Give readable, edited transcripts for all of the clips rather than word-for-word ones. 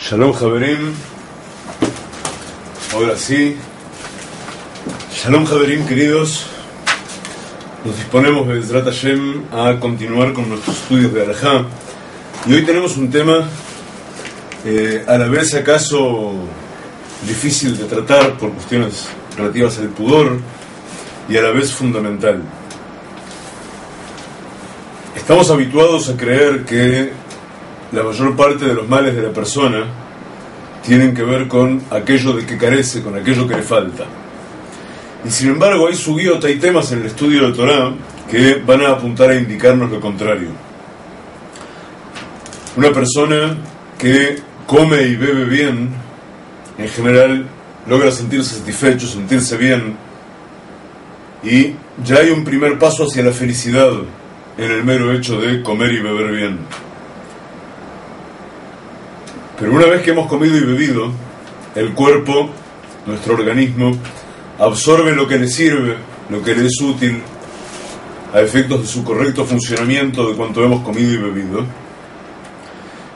Shalom Javerim, ahora sí. Shalom Javerim, queridos. Nos disponemos, Be'ezrat Hashem, a continuar con nuestros estudios de Alajá. Y hoy tenemos un tema a la vez acaso difícil de tratar por cuestiones relativas al pudor y a la vez fundamental. Estamos habituados a creer que la mayor parte de los males de la persona tienen que ver con aquello de que carece, con aquello que le falta. Y sin embargo hay sugiot, hay temas en el estudio de Torah que van a apuntar a indicarnos lo contrario. Una persona que come y bebe bien, en general logra sentirse satisfecho, sentirse bien, y ya hay un primer paso hacia la felicidad en el mero hecho de comer y beber bien. Pero una vez que hemos comido y bebido, el cuerpo, nuestro organismo, absorbe lo que le sirve, lo que le es útil, a efectos de su correcto funcionamiento de cuanto hemos comido y bebido,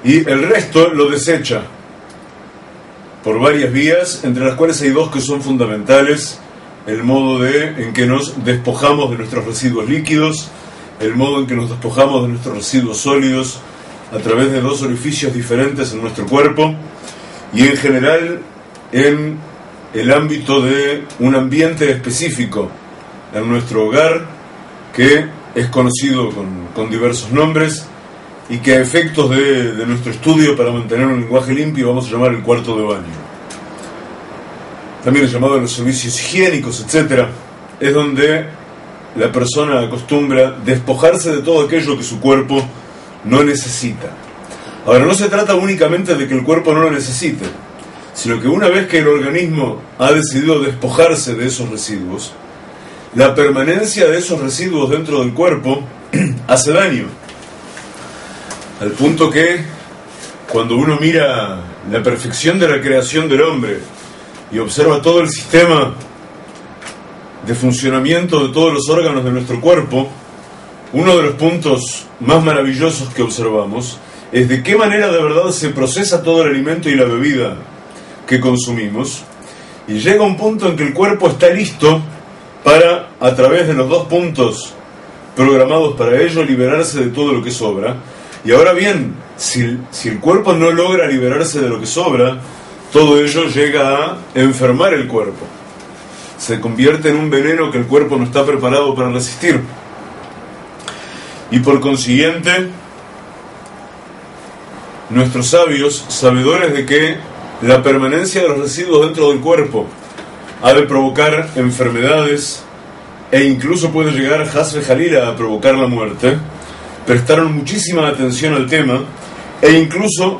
y el resto lo desecha por varias vías, entre las cuales hay dos que son fundamentales: el modo en que nos despojamos de nuestros residuos líquidos, el modo en que nos despojamos de nuestros residuos sólidos, a través de dos orificios diferentes en nuestro cuerpo, y en general en el ámbito de un ambiente específico en nuestro hogar que es conocido con diversos nombres y que a efectos de nuestro estudio para mantener un lenguaje limpio vamos a llamar el cuarto de baño. También es llamado los servicios higiénicos, etc. Es donde la persona acostumbra despojarse de todo aquello que su cuerpo no necesita. Ahora, no se trata únicamente de que el cuerpo no lo necesite, sino que una vez que el organismo ha decidido despojarse de esos residuos, la permanencia de esos residuos dentro del cuerpo hace daño, al punto que cuando uno mira la perfección de la creación del hombre y observa todo el sistema de funcionamiento de todos los órganos de nuestro cuerpo, uno de los puntos más maravillosos que observamos es de qué manera de verdad se procesa todo el alimento y la bebida que consumimos, y llega un punto en que el cuerpo está listo para, a través de los dos puntos programados para ello, liberarse de todo lo que sobra. Y ahora bien, si el cuerpo no logra liberarse de lo que sobra, todo ello llega a enfermar el cuerpo. Se convierte en un veneno que el cuerpo no está preparado para resistir. Y por consiguiente, nuestros sabios, sabedores de que la permanencia de los residuos dentro del cuerpo ha de provocar enfermedades e incluso puede llegar Has Vejalila a provocar la muerte, prestaron muchísima atención al tema e incluso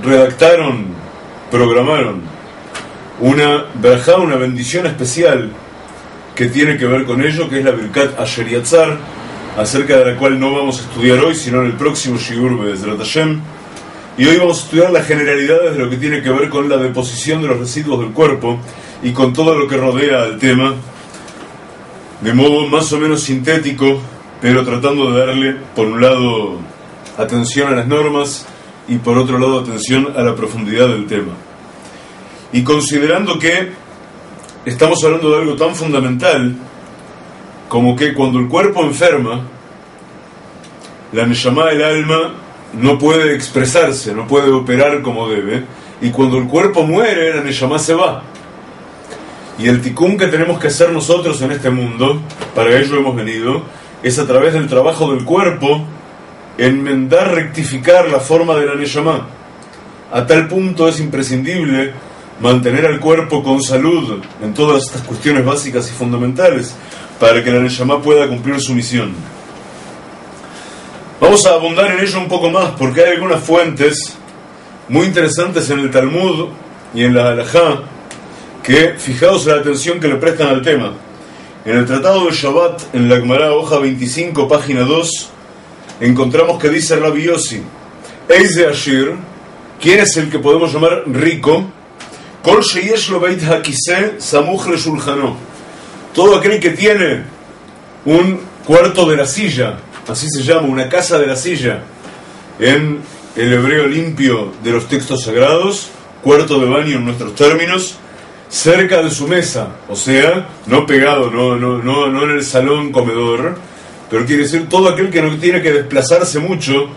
programaron una verajá, una bendición especial que tiene que ver con ello, que es la Birkat Asher Yatzar, acerca de la cual no vamos a estudiar hoy, sino en el próximo Shiur Be'ezrat Hashem. Y hoy vamos a estudiar las generalidades de lo que tiene que ver con la deposición de los residuos del cuerpo y con todo lo que rodea al tema, de modo más o menos sintético, pero tratando de darle, por un lado, atención a las normas y por otro lado, atención a la profundidad del tema. Y considerando que estamos hablando de algo tan fundamental como que cuando el cuerpo enferma, la neshama, el alma, no puede expresarse, no puede operar como debe, y cuando el cuerpo muere, la neshama se va. Y el tikkun que tenemos que hacer nosotros en este mundo, para ello hemos venido, es a través del trabajo del cuerpo, enmendar, rectificar la forma de la neshama. A tal punto es imprescindible mantener al cuerpo con salud en todas estas cuestiones básicas y fundamentales, para que la neshama pueda cumplir su misión. Vamos a abundar en ello un poco más, porque hay algunas fuentes muy interesantes en el Talmud y en la Halajá, que, fijaos en la atención que le prestan al tema. En el Tratado de Shabbat, en la Gemara, hoja 25, página 2, encontramos que dice Rabbi Yossi: Eize Ashir, ¿quién es el que podemos llamar rico? Kol sheyesh lo beit hakiseh samuch le shulchano. Todo aquel que tiene un cuarto de la silla, así se llama, una casa de la silla, en el hebreo limpio de los textos sagrados, cuarto de baño en nuestros términos, cerca de su mesa, o sea, no pegado, no en el salón comedor, pero quiere decir todo aquel que no tiene que desplazarse mucho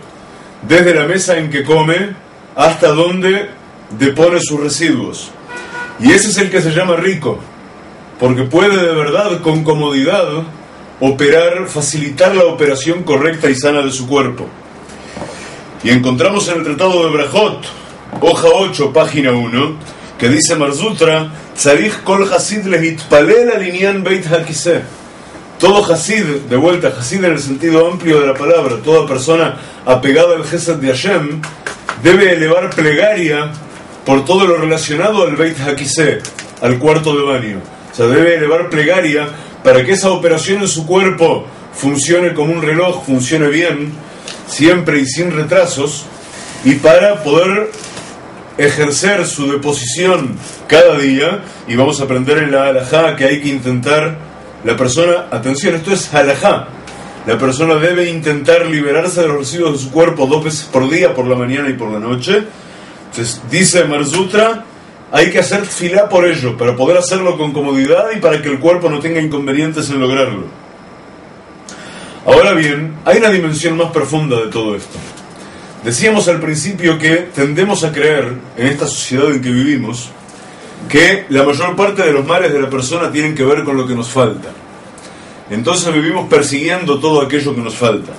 desde la mesa en que come hasta donde depone sus residuos. Y ese es el que se llama rico, porque puede de verdad con comodidad facilitar la operación correcta y sana de su cuerpo. Y encontramos en el Tratado de Brajot, hoja 8, página 1, que dice Marzutra, Tzarich kol hasid lehitpalel al inyan beit hakiseh. Todo hasid, de vuelta, hasid en el sentido amplio de la palabra, toda persona apegada al Gesed de Hashem, debe elevar plegaria por todo lo relacionado al beit hakiseh, al cuarto de baño. O sea, debe elevar plegaria para que esa operación en su cuerpo funcione como un reloj, funcione bien, siempre y sin retrasos, y para poder ejercer su deposición cada día. Y vamos a aprender en la halajá que hay que intentar, la persona, atención, esto es halajá, la persona debe intentar liberarse de los residuos de su cuerpo 2 veces por día, por la mañana y por la noche. Entonces dice Marzutra, hay que hacer tfilá por ello, para poder hacerlo con comodidad y para que el cuerpo no tenga inconvenientes en lograrlo. Ahora bien, hay una dimensión más profunda de todo esto. Decíamos al principio que tendemos a creer, en esta sociedad en que vivimos, que la mayor parte de los males de la persona tienen que ver con lo que nos falta. Entonces vivimos persiguiendo todo aquello que nos falta.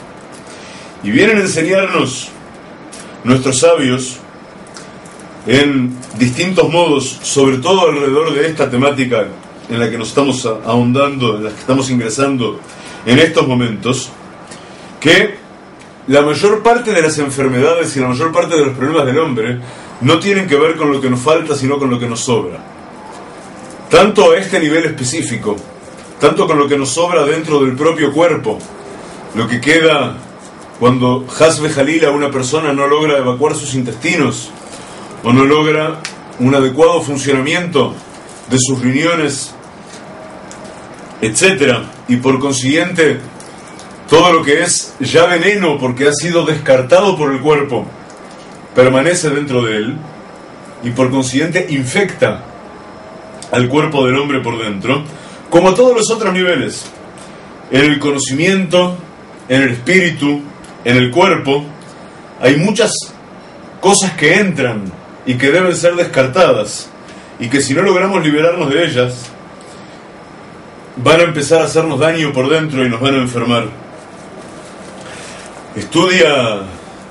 Y vienen a enseñarnos nuestros sabios en distintos modos, sobre todo alrededor de esta temática en la que nos estamos ahondando, en la que estamos ingresando en estos momentos, que la mayor parte de las enfermedades y la mayor parte de los problemas del hombre no tienen que ver con lo que nos falta, sino con lo que nos sobra. Tanto a este nivel específico, tanto con lo que nos sobra dentro del propio cuerpo, lo que queda cuando Hasbe Jalila, una persona no logra evacuar sus intestinos, o no logra un adecuado funcionamiento de sus riñones, etc. Y por consiguiente, todo lo que es ya veneno, porque ha sido descartado por el cuerpo, permanece dentro de él, y por consiguiente infecta al cuerpo del hombre por dentro, como a todos los otros niveles, en el conocimiento, en el espíritu, en el cuerpo. Hay muchas cosas que entran y que deben ser descartadas, y que si no logramos liberarnos de ellas, van a empezar a hacernos daño por dentro y nos van a enfermar. Estudia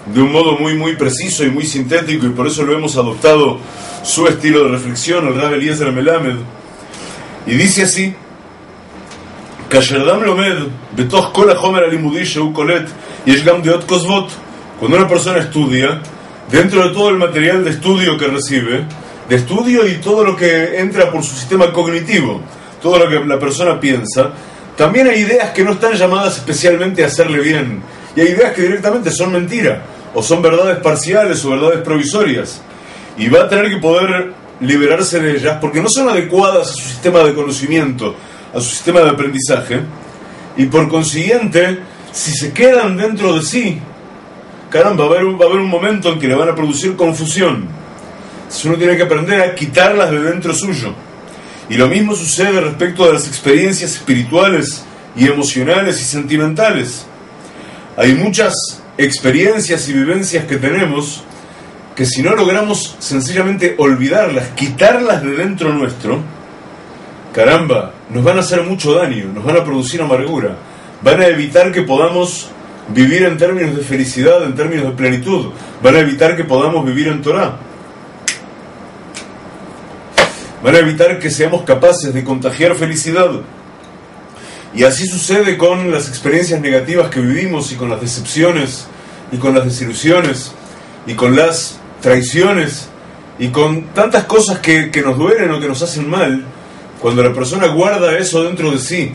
de un modo muy preciso y muy sintético, y por eso lo hemos adoptado su estilo de reflexión, el Rab Eliezer Melamed, y dice así: Kasherdam lomed betoch kol hachomer alimudi shehu kolet yesh gam deot kozvot. Cuando una persona estudia, dentro de todo el material de estudio que recibe, de estudio y todo lo que entra por su sistema cognitivo, todo lo que la persona piensa, también hay ideas que no están llamadas especialmente a hacerle bien, y hay ideas que directamente son mentira, o son verdades parciales o verdades provisorias, y va a tener que poder liberarse de ellas porque no son adecuadas a su sistema de conocimiento, a su sistema de aprendizaje, y por consiguiente, si se quedan dentro de sí, caramba, va a haber un momento en que le van a producir confusión. Entonces uno tiene que aprender a quitarlas de dentro suyo. Y lo mismo sucede respecto de las experiencias espirituales y emocionales y sentimentales. Hay muchas experiencias y vivencias que tenemos que si no logramos sencillamente olvidarlas, quitarlas de dentro nuestro, caramba, nos van a hacer mucho daño, nos van a producir amargura, van a evitar que podamos vivir en términos de felicidad, en términos de plenitud, van a evitar que podamos vivir en Torah, van a evitar que seamos capaces de contagiar felicidad. Y así sucede con las experiencias negativas que vivimos, y con las decepciones, y con las desilusiones, y con las traiciones, y con tantas cosas que nos duelen o que nos hacen mal. Cuando la persona guarda eso dentro de sí,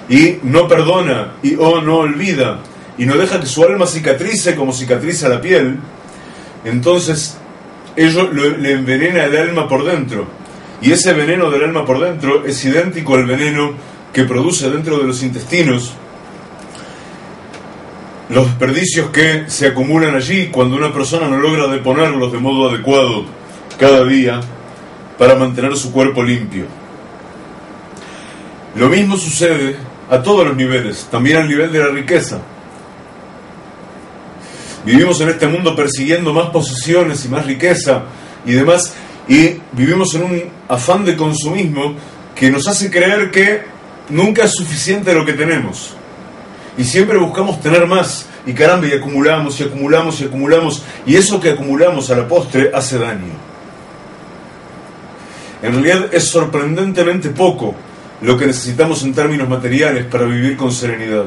y no perdona, y no olvida, y no deja que su alma cicatrice como cicatriza la piel, entonces ello le envenena el alma por dentro. Y ese veneno del alma por dentro es idéntico al veneno que produce dentro de los intestinos los desperdicios que se acumulan allí cuando una persona no logra deponerlos de modo adecuado cada día para mantener su cuerpo limpio. Lo mismo sucede a todos los niveles, también al nivel de la riqueza. Vivimos en este mundo persiguiendo más posesiones y más riqueza y demás, y vivimos en un afán de consumismo que nos hace creer que nunca es suficiente lo que tenemos. Y siempre buscamos tener más, y caramba, y acumulamos, y acumulamos, y acumulamos, y eso que acumulamos a la postre hace daño. En realidad es sorprendentemente poco lo que necesitamos en términos materiales para vivir con serenidad.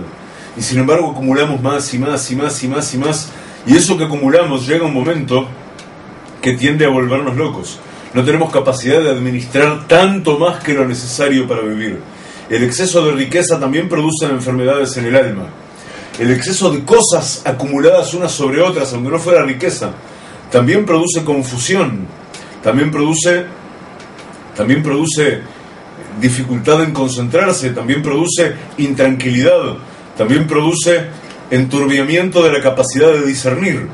Y sin embargo acumulamos más y más y más y más y más, y eso que acumulamos llega un momento que tiende a volvernos locos. No tenemos capacidad de administrar tanto más que lo necesario para vivir. El exceso de riqueza también produce enfermedades en el alma. El exceso de cosas acumuladas unas sobre otras, aunque no fuera riqueza, también produce confusión, también produce dificultad en concentrarse, también produce intranquilidad, también produce enturbiamiento de la capacidad de discernir.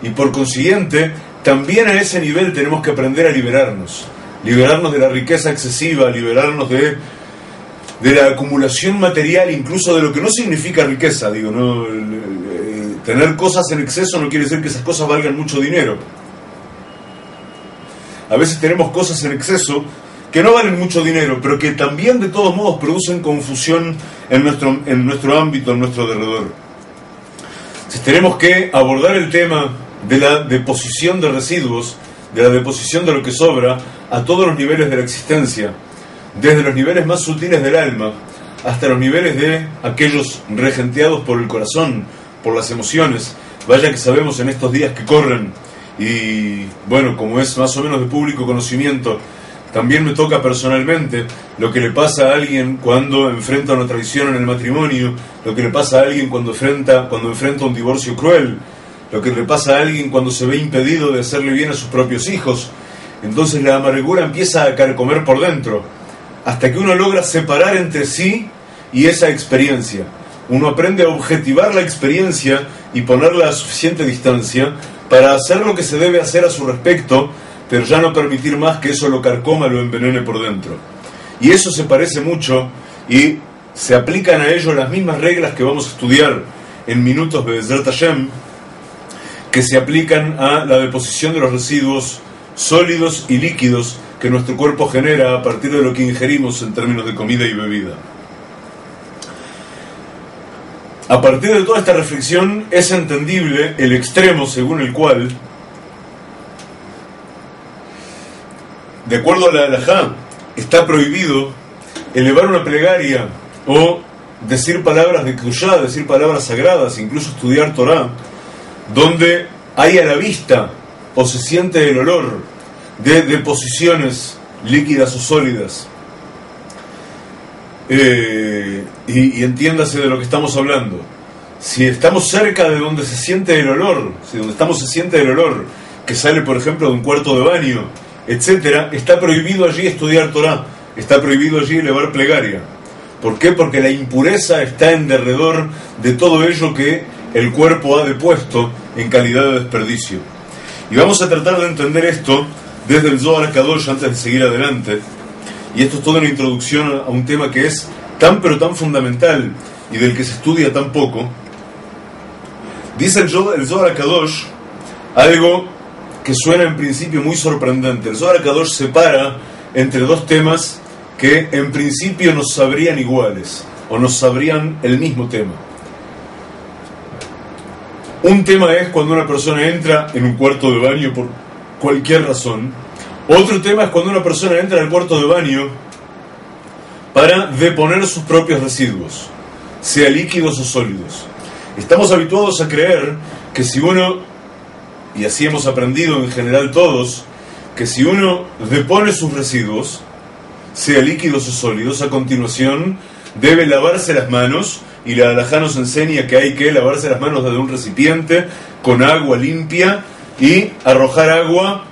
Y por consiguiente, también a ese nivel tenemos que aprender a liberarnos de la riqueza excesiva, liberarnos de la acumulación material, incluso de lo que no significa riqueza. Digo, no, tener cosas en exceso no quiere decir que esas cosas valgan mucho dinero. A veces tenemos cosas en exceso que no valen mucho dinero, pero que también de todos modos producen confusión en nuestro ámbito, en nuestro alrededor. Entonces tenemos que abordar el tema de la deposición de residuos, de la deposición de lo que sobra, a todos los niveles de la existencia, desde los niveles más sutiles del alma hasta los niveles de aquellos regenteados por el corazón, por las emociones. Vaya que sabemos en estos días que corren, y bueno, como es más o menos de público conocimiento, también me toca personalmente lo que le pasa a alguien cuando enfrenta una traición en el matrimonio, lo que le pasa a alguien cuando enfrenta un divorcio cruel, lo que le pasa a alguien cuando se ve impedido de hacerle bien a sus propios hijos. Entonces la amargura empieza a carcomer por dentro, hasta que uno logra separar entre sí y esa experiencia. Uno aprende a objetivar la experiencia y ponerla a suficiente distancia para hacer lo que se debe hacer a su respecto, pero ya no permitir más que eso lo carcoma, lo envenene por dentro. Y eso se parece mucho, y se aplican a ello las mismas reglas que vamos a estudiar en minutos de Be'ezrat Hashem, que se aplican a la deposición de los residuos sólidos y líquidos que nuestro cuerpo genera a partir de lo que ingerimos en términos de comida y bebida. A partir de toda esta reflexión es entendible el extremo según el cual, de acuerdo a la halajá, está prohibido elevar una plegaria o decir palabras de Kedushá, decir palabras sagradas, incluso estudiar Torah, donde hay a la vista o se siente el olor de deposiciones líquidas o sólidas. Y entiéndase de lo que estamos hablando. Si estamos cerca de donde se siente el olor, si donde estamos se siente el olor que sale, por ejemplo, de un cuarto de baño, etcétera, está prohibido allí estudiar Torah, está prohibido allí elevar plegaria. ¿Por qué? Porque la impureza está en derredor de todo ello que el cuerpo ha depuesto en calidad de desperdicio. Y vamos a tratar de entender esto desde el Zohar HaKadosh antes de seguir adelante. Y esto es toda una introducción a un tema que es tan pero tan fundamental y del que se estudia tan poco. Dice el Zohar HaKadosh algo que suena en principio muy sorprendente. El Zohar HaKadosh separa entre dos temas que en principio nos sabrían iguales o nos sabrían el mismo tema. Un tema es cuando una persona entra en un cuarto de baño por cualquier razón. Otro tema es cuando una persona entra al cuarto de baño para deponer sus propios residuos, sea líquidos o sólidos. Estamos habituados a creer que si uno, y así hemos aprendido en general todos, que si uno depone sus residuos, sea líquidos o sólidos, a continuación debe lavarse las manos, y la halajá nos enseña que hay que lavarse las manos desde un recipiente con agua limpia y arrojar agua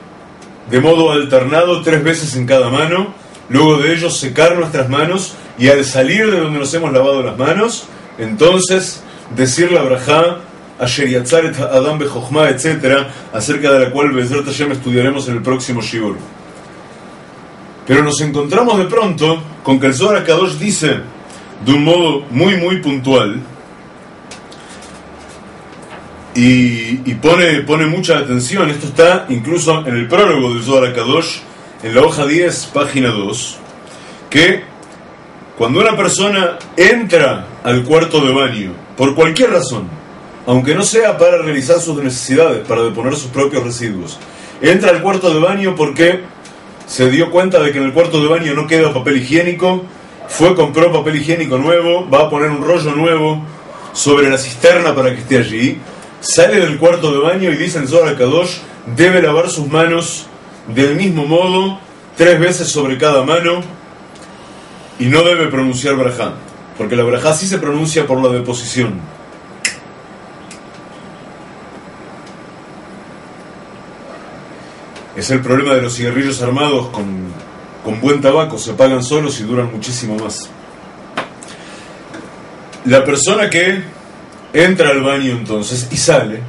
de modo alternado 3 veces en cada mano, luego de ello secar nuestras manos y al salir de donde nos hemos lavado las manos, entonces decir la brajá Asher Yatzar et Adam Bejochma, etc., acerca de la cual Be'ezrat Hashem estudiaremos en el próximo Shiur. Pero nos encontramos de pronto con que el Zohar HaKadosh dice de un modo muy puntual y pone mucha atención. Esto está incluso en el prólogo del Zohar HaKadosh, en la hoja 10, página 2, que cuando una persona entra al cuarto de baño, por cualquier razón, aunque no sea para realizar sus necesidades, para deponer sus propios residuos, entra al cuarto de baño porque se dio cuenta de que en el cuarto de baño no queda papel higiénico, compró papel higiénico nuevo, va a poner un rollo nuevo sobre la cisterna para que esté allí, sale del cuarto de baño y dice el Zohar HaKadosh, debe lavar sus manos del mismo modo, 3 veces sobre cada mano, y no debe pronunciar brajá, porque la brajá sí se pronuncia por la deposición. Es el problema de los cigarrillos armados con buen tabaco, se pagan solos y duran muchísimo más. La persona que entra al baño entonces y sale,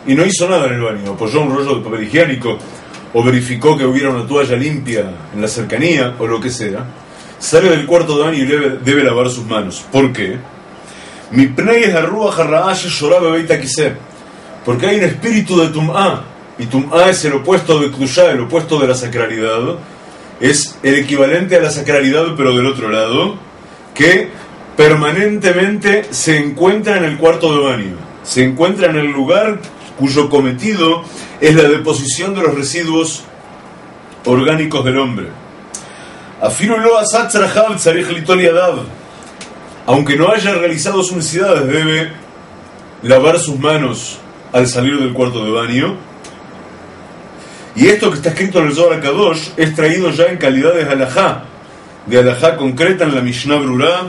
y no hizo nada en el baño, apoyó un rollo de papel higiénico, o verificó que hubiera una toalla limpia en la cercanía, o lo que sea, sale del cuarto de baño y debe lavar sus manos. ¿Por qué? Porque hay un espíritu de Tum'á, y Tum'á es el opuesto de Kdushá, el opuesto de la sacralidad, es el equivalente a la sacralidad pero del otro lado, que permanentemente se encuentra en el cuarto de baño, se encuentra en el lugar cuyo cometido es la deposición de los residuos orgánicos del hombre. Aunque no haya realizado sus necesidades, debe lavar sus manos al salir del cuarto de baño. Y esto que está escrito en el Zohar HaKadosh es traído ya en calidad de halajá concreta en la Mishnah Brurá,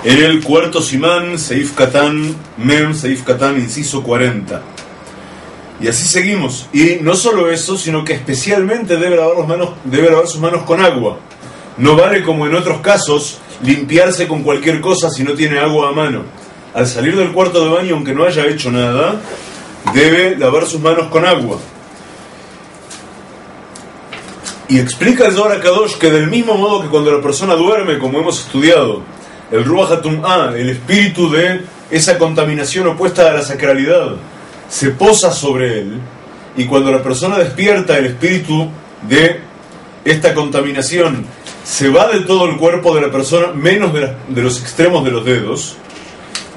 en el cuarto Simán, Seif Katán, Mem, Seif Katán, inciso 40. Y así seguimos. Y no solo eso, sino que especialmente debe lavar sus manos con agua. No vale, como en otros casos, limpiarse con cualquier cosa si no tiene agua a mano. Al salir del cuarto de baño, aunque no haya hecho nada, debe lavar sus manos con agua. Y explica el Zohar HaKadosh que del mismo modo que cuando la persona duerme, como hemos estudiado, el Ruach HaTum'á, el espíritu de esa contaminación opuesta a la sacralidad, se posa sobre él, y cuando la persona despierta, el espíritu de esta contaminación se va de todo el cuerpo de la persona, menos de los extremos de los dedos.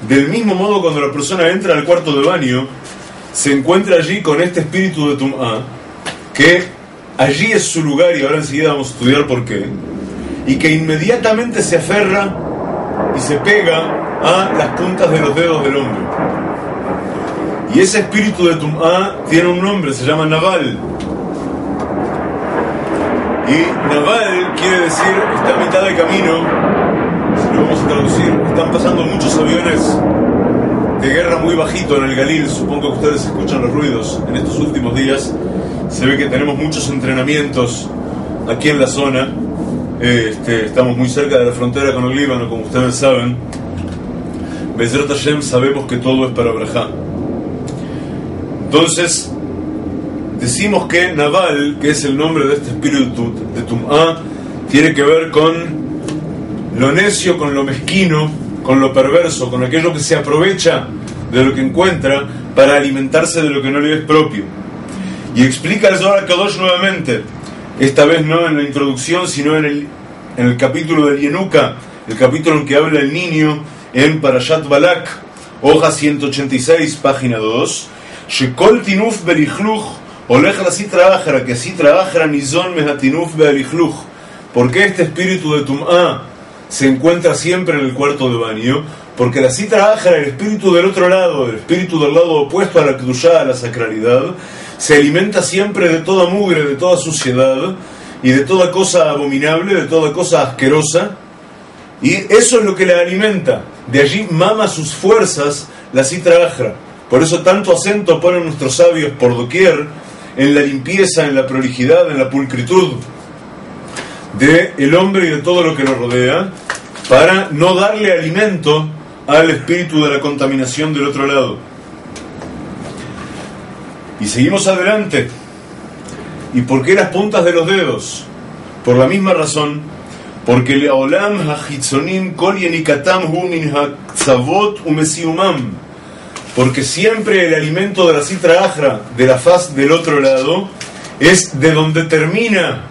Del mismo modo, cuando la persona entra al cuarto de baño, se encuentra allí con este espíritu de Tum'á, que allí es su lugar, y ahora enseguida vamos a estudiar por qué, y que inmediatamente se aferra y se pega a las puntas de los dedos del hombre. Y ese espíritu de Tum'á tiene un nombre, se llama Naval. Y Naval quiere decir, está a mitad de camino, si lo vamos a traducir, están pasando muchos aviones de guerra muy bajito en el Galil, supongo que ustedes escuchan los ruidos en estos últimos días. Se ve que tenemos muchos entrenamientos aquí en la zona. Estamos muy cerca de la frontera con el Líbano, como ustedes saben. Be'ezrat Hashem, sabemos que todo es para brajá. Entonces, decimos que Naval, que es el nombre de este espíritu de Tum'á, tiene que ver con lo necio, con lo mezquino, con lo perverso, con aquello que se aprovecha de lo que encuentra para alimentarse de lo que no le es propio. Y explica el Zohar HaKadosh nuevamente, esta vez no en la introducción, sino en el capítulo de Yenuka, el capítulo en que habla el niño, en Parashat Balak, hoja 186, página 2, Shekol tinuf belichluch, olej la sitra ajra, que sitra ajra nizon mehatinuf belichluch. ¿Por qué este espíritu de Tum'á se encuentra siempre en el cuarto de baño? Porque la sitra ajra, el espíritu del otro lado, el espíritu del lado opuesto a la kedushá, a la sacralidad, se alimenta siempre de toda mugre, de toda suciedad y de toda cosa abominable, de toda cosa asquerosa, y eso es lo que le alimenta. De allí mama sus fuerzas la sitra ajra. Por eso tanto acento ponen nuestros sabios por doquier en la limpieza, en la prolijidad, en la pulcritud del hombre y de todo lo que lo rodea, para no darle alimento al espíritu de la contaminación del otro lado. Y seguimos adelante. ¿Y por qué las puntas de los dedos? Por la misma razón, porque leolam hachitzonim kol yenikatam hu min ha'tzavot umesiumam, porque siempre el alimento de la sitra achra, de la faz del otro lado, es de donde terminan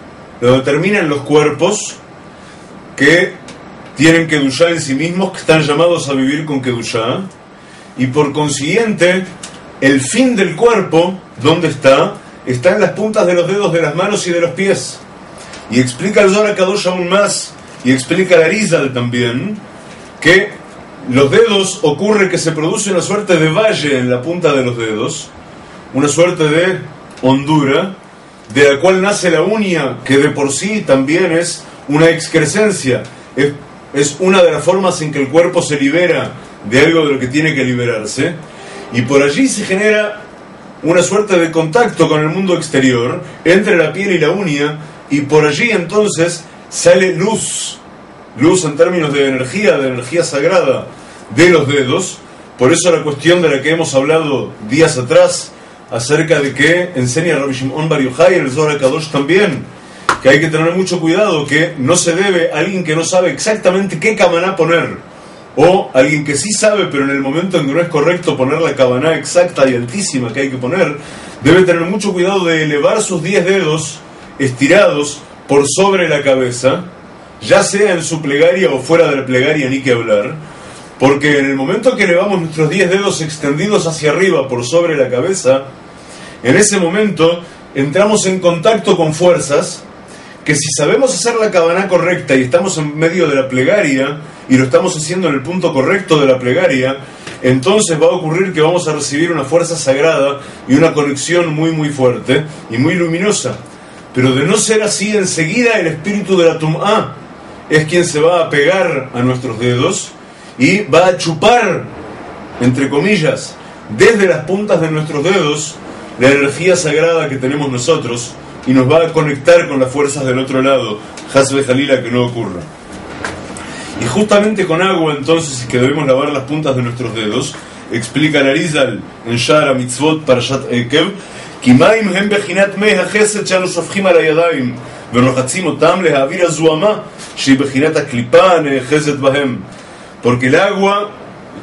los cuerpos que tienen kedushá en sí mismos, que están llamados a vivir con kedushá, y por consiguiente el fin del cuerpo, ¿dónde está? Está en las puntas de los dedos de las manos y de los pies. Y explica el Zohar HaKadosh aún más, y explica el Arizal también, que los dedos ocurre que se produce una suerte de valle en la punta de los dedos, una suerte de hondura, de la cual nace la uña, que de por sí también es una excrescencia, es una de las formas en que el cuerpo se libera de algo de lo que tiene que liberarse, y por allí se genera una suerte de contacto con el mundo exterior entre la piel y la uña, y por allí entonces sale luz en términos de energía sagrada de los dedos. Por eso la cuestión de la que hemos hablado días atrás, acerca de que enseña Rabbi Shimon Bar Yochai en el Zohar HaKadosh también, que hay que tener mucho cuidado, que no se debe a alguien que no sabe exactamente qué kavaná poner, o alguien que sí sabe, pero en el momento en que no es correcto poner la kavaná exacta y altísima que hay que poner, debe tener mucho cuidado de elevar sus 10 dedos estirados por sobre la cabeza, ya sea en su plegaria o fuera de la plegaria, ni que hablar, porque en el momento que elevamos nuestros 10 dedos extendidos hacia arriba por sobre la cabeza, en ese momento entramos en contacto con fuerzas que, si sabemos hacer la kavaná correcta y estamos en medio de la plegaria y lo estamos haciendo en el punto correcto de la plegaria, entonces va a ocurrir que vamos a recibir una fuerza sagrada y una conexión muy muy fuerte y muy luminosa. Pero de no ser así, enseguida el espíritu de la Tum'á es quien se va a pegar a nuestros dedos y va a chupar, entre comillas, desde las puntas de nuestros dedos la energía sagrada que tenemos nosotros, y nos va a conectar con las fuerzas del otro lado. Hasbe Jalila, que no ocurra. Y justamente con agua entonces es que debemos lavar las puntas de nuestros dedos. Explica el Arizal en Shara Mitzvot Parashat Ekev, כי מים הם בחינת מי החסד שאנו שופכים על הידיים ורוחצים אותם להעביר הזוהמה שהיא בחינת הקליפה הנאחזת בהם. Porque el agua,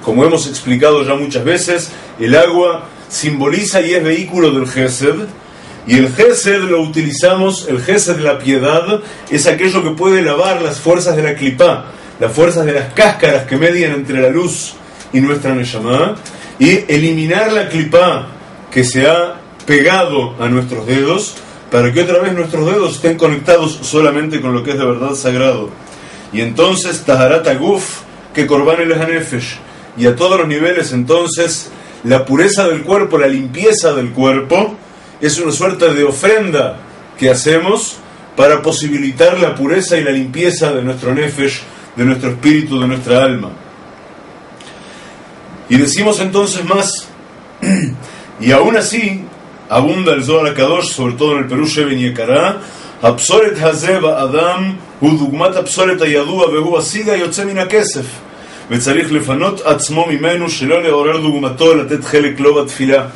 como hemos explicado ya muchas veces, el agua simboliza y es vehículo del Gesed, y el Gesed lo utilizamos, el Gesed de la piedad, es aquello que puede lavar las fuerzas de la clipá, las fuerzas de las cáscaras que median entre la luz y nuestra Neshama, y eliminar la clipá que se ha pegado a nuestros dedos, para que otra vez nuestros dedos estén conectados solamente con lo que es de verdad sagrado. Y entonces, Taharat Aguf, que Korban el Hanefesh, y a todos los niveles entonces, la pureza del cuerpo, la limpieza del cuerpo, es una suerte de ofrenda que hacemos para posibilitar la pureza y la limpieza de nuestro Nefesh, de nuestro espíritu, de nuestra alma. Y decimos entonces más, y aún así, abunda el Zohar HaKadosh, sobre todo en el Perú Sheben Yekará, הפסולת הזה באדם הוא דוגמת הפסולת הידוע והוא הסיגה יוצא מן הכסף וצריך לפנות עצמו ממנו שלא לעורר דוגמתו לתת חלק לו בתפילה.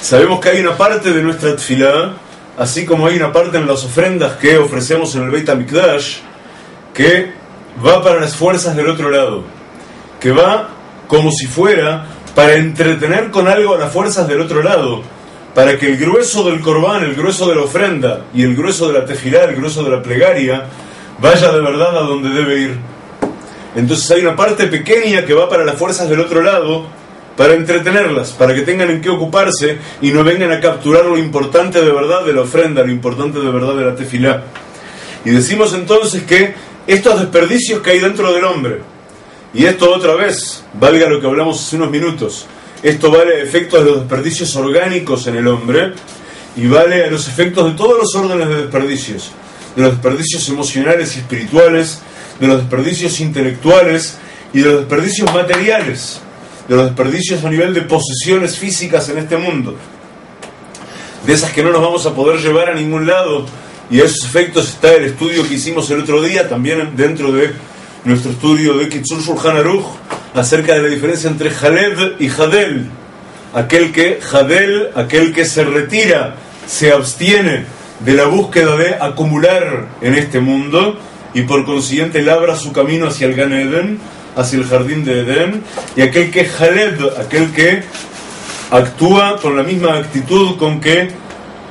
Sabemos que hay una parte de nuestra tefilá, así como hay una parte en las ofrendas que ofrecemos en el Beit HaMikdash, que va para las fuerzas del otro lado, que va como si fuera para entretener con algo a las fuerzas del otro lado, para que el grueso del corbán, el grueso de la ofrenda y el grueso de la tefilá, el grueso de la plegaria, vaya de verdad a donde debe ir. Entonces hay una parte pequeña que va para las fuerzas del otro lado, para entretenerlas, para que tengan en qué ocuparse y no vengan a capturar lo importante de verdad de la ofrenda, lo importante de verdad de la tefilá. Y decimos entonces que estos desperdicios que hay dentro del hombre, y esto otra vez, valga lo que hablamos hace unos minutos, esto vale a efectos de los desperdicios orgánicos en el hombre, y vale a los efectos de todos los órdenes de desperdicios, de los desperdicios emocionales y espirituales, de los desperdicios intelectuales y de los desperdicios materiales, de los desperdicios a nivel de posesiones físicas en este mundo, de esas que no nos vamos a poder llevar a ningún lado. Y a esos efectos está el estudio que hicimos el otro día, también dentro de nuestro estudio de Kitzur Shulchan Aruch, acerca de la diferencia entre Jaled y Jadel, aquel que jadel, aquel que se retira, se abstiene de la búsqueda de acumular en este mundo y por consiguiente labra su camino hacia el Gan Eden, hacia el jardín de Edén, y aquel que jaled, aquel que actúa con la misma actitud con que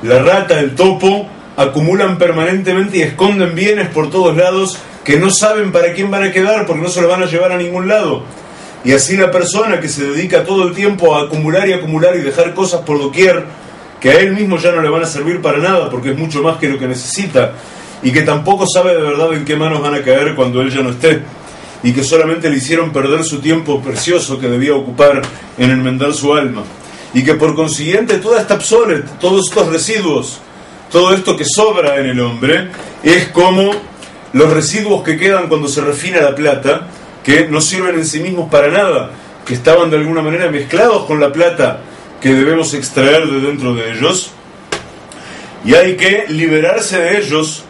la rata, el topo, acumulan permanentemente y esconden bienes por todos lados que no saben para quién van a quedar porque no se lo van a llevar a ningún lado. Y así la persona que se dedica todo el tiempo a acumular y dejar cosas por doquier que a él mismo ya no le van a servir para nada porque es mucho más que lo que necesita, y que tampoco sabe de verdad en qué manos van a caer cuando él ya no esté, y que solamente le hicieron perder su tiempo precioso que debía ocupar en enmendar su alma, y que por consiguiente toda esta obsolet, todos estos residuos, todo esto que sobra en el hombre es como los residuos que quedan cuando se refina la plata, que no sirven en sí mismos para nada, que estaban de alguna manera mezclados con la plata que debemos extraer de dentro de ellos, y hay que liberarse de ellos,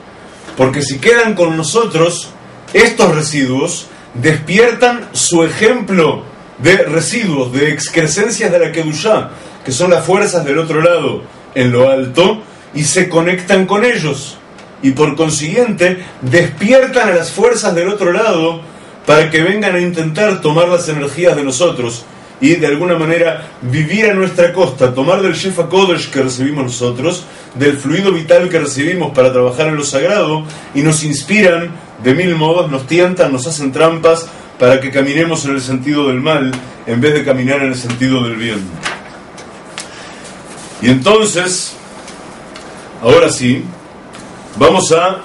porque si quedan con nosotros, estos residuos despiertan su ejemplo de residuos, de excrescencias de la Kedushá, que son las fuerzas del otro lado, en lo alto, y se conectan con ellos, y por consiguiente despiertan a las fuerzas del otro lado para que vengan a intentar tomar las energías de nosotros y de alguna manera vivir a nuestra costa, tomar del Shefa Kodesh que recibimos nosotros, del fluido vital que recibimos para trabajar en lo sagrado, y nos inspiran de mil modos, nos tientan, nos hacen trampas para que caminemos en el sentido del mal en vez de caminar en el sentido del bien. Y entonces, ahora sí, vamos a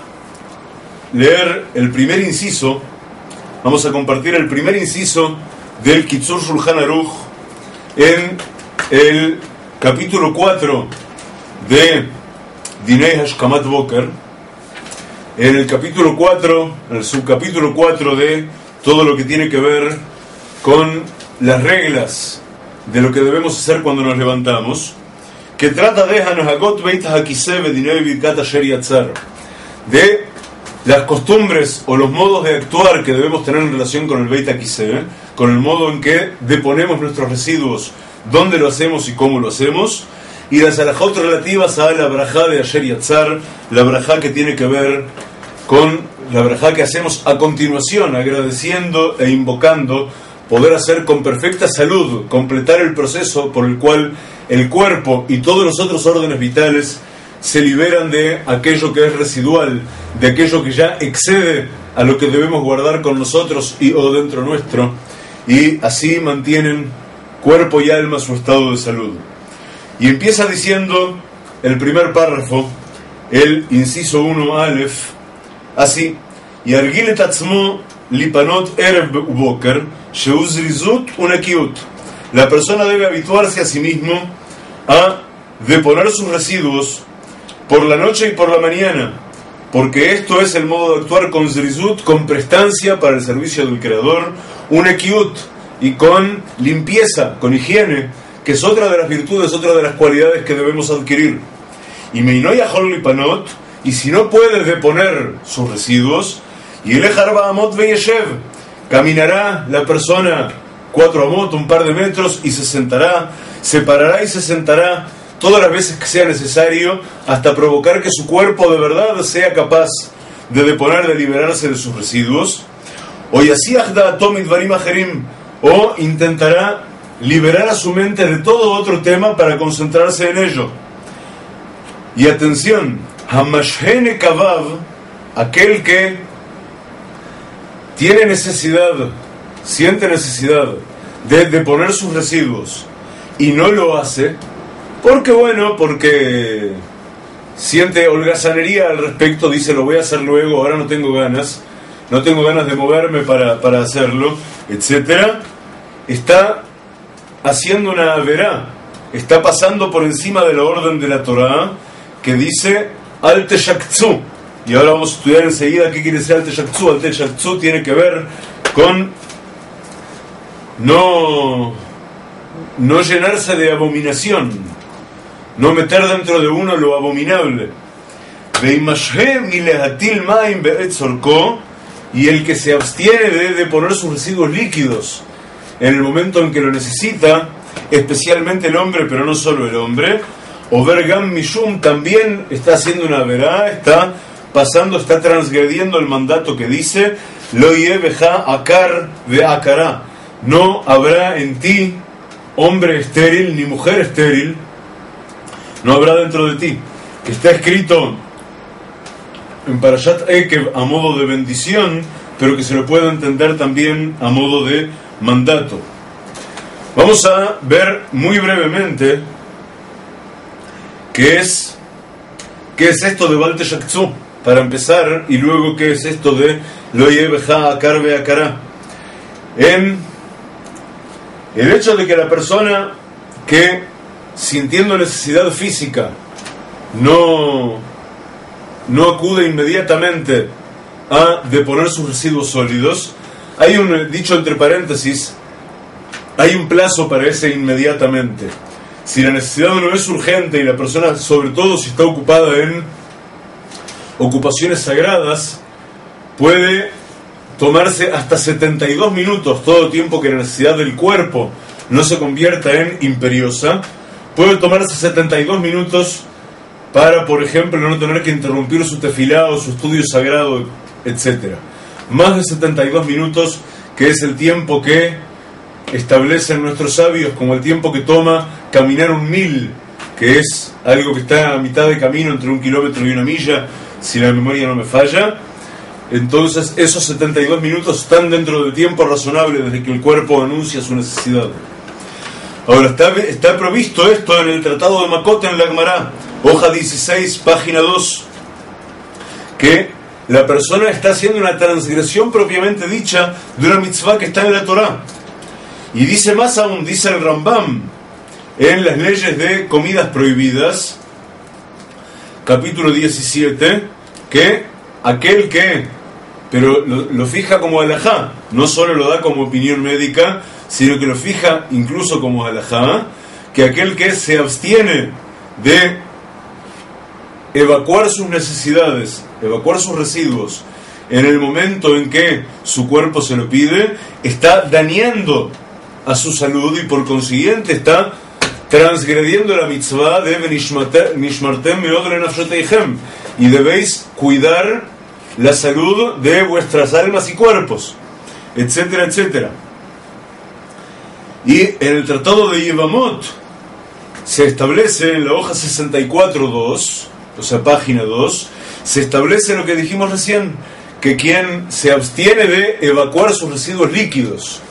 leer el primer inciso, vamos a compartir el primer inciso del Kitzur Shulchan Aruch en el capítulo 4 de Dinei Hashkamat Boker, en el capítulo 4, en el subcapítulo 4 de todo lo que tiene que ver con las reglas de lo que debemos hacer cuando nos levantamos, que trata de Hanahagot Beit HaKiseh Bedinei Birkat Asher Yatzar, de las costumbres o los modos de actuar que debemos tener en relación con el Beit HaKiseh, con el modo en que deponemos nuestros residuos, dónde lo hacemos y cómo lo hacemos, y las alajot relativas a la brajá de Asher Yatzar, la brajá que tiene que ver con la brajá que hacemos a continuación, agradeciendo e invocando poder hacer con perfecta salud, completar el proceso por el cual el cuerpo y todos los otros órdenes vitales se liberan de aquello que es residual, de aquello que ya excede a lo que debemos guardar con nosotros y o dentro nuestro, y así mantienen cuerpo y alma su estado de salud. Y empieza diciendo el primer párrafo, el inciso 1 Aleph, así: Yargil et atzmo lipanot erev uboker sheuzrizut unakiut. La persona debe habituarse a sí mismo a deponer sus residuos por la noche y por la mañana, porque esto es el modo de actuar con zrizut, con prestancia para el servicio del Creador, unakiut, y con limpieza, con higiene, que es otra de las virtudes, otra de las cualidades que debemos adquirir. Y meinoy ahol lipanot, y si no puede deponer sus residuos, y el ejarba amot veyeshev, caminará la persona 4 amot, un par de metros, y se sentará, se parará y se sentará todas las veces que sea necesario, hasta provocar que su cuerpo de verdad sea capaz de deponer, de liberarse de sus residuos. O yasiach da'ato midvarim acherim, o intentará liberar a su mente de todo otro tema para concentrarse en ello. Y atención, hamashhene kavav, aquel que tiene necesidad, siente necesidad de deponer sus residuos y no lo hace, porque siente holgazanería al respecto, dice lo voy a hacer luego, ahora no tengo ganas de moverme para hacerlo, etc. Está haciendo una verá, está pasando por encima de la orden de la Torá que dice al teshaktzu, y ahora vamos a estudiar enseguida qué quiere decir al teshaktzu. Al teshaktzu tiene que ver con no llenarse de abominación, no meter dentro de uno lo abominable. Y el que se abstiene de poner sus residuos líquidos en el momento en que lo necesita, especialmente el hombre, pero no solo el hombre. Over Gam Mishum también está haciendo una verá, está transgrediendo el mandato que dice Lo yebeja akar ve akara, no habrá en ti hombre estéril ni mujer estéril, no habrá dentro de ti. Que está escrito en Parashat Ekev a modo de bendición, pero que se lo puede entender también a modo de mandato. Vamos a ver muy brevemente qué es esto de Baal Teshakzu, para empezar, y luego qué es esto de Lo yebeja akar ve akara. En el hecho de que la persona que, sintiendo necesidad física, no acude inmediatamente a deponer sus residuos sólidos, hay un dicho entre paréntesis, hay un plazo para ese inmediatamente. Si la necesidad no es urgente y la persona, sobre todo si está ocupada en ocupaciones sagradas, puede tomarse hasta 72 minutos, todo tiempo que la necesidad del cuerpo no se convierta en imperiosa, puede tomarse 72 minutos para, por ejemplo, no tener que interrumpir su tefilá o su estudio sagrado, etc. Más de 72 minutos, que es el tiempo que establecen nuestros sabios como el tiempo que toma caminar 1.000, que es algo que está a mitad de camino entre 1 kilómetro y 1 milla, si la memoria no me falla. Entonces esos 72 minutos están dentro del tiempo razonable desde que el cuerpo anuncia su necesidad. Ahora, está provisto esto en el Tratado de Makot en la Gemara, hoja 16, página 2, que la persona está haciendo una transgresión propiamente dicha de una mitzvah que está en la Torá. Y dice más aún, dice el Rambam, en las leyes de comidas prohibidas, capítulo 17, que aquel que, pero lo fija como halajá, no solo lo da como opinión médica, sino que lo fija incluso como halajá, que aquel que se abstiene de evacuar sus necesidades, evacuar sus residuos, en el momento en que su cuerpo se lo pide, está dañando a su salud y por consiguiente está transgrediendo la mitzvah de Nishmartem meod lenafshoteihem, y debéis cuidar la salud de vuestras almas y cuerpos, etcétera, etcétera. Y en el Tratado de Yevamot se establece en la hoja 64.2, o sea, página 2, se establece lo que dijimos recién, que quien se abstiene de evacuar sus residuos líquidos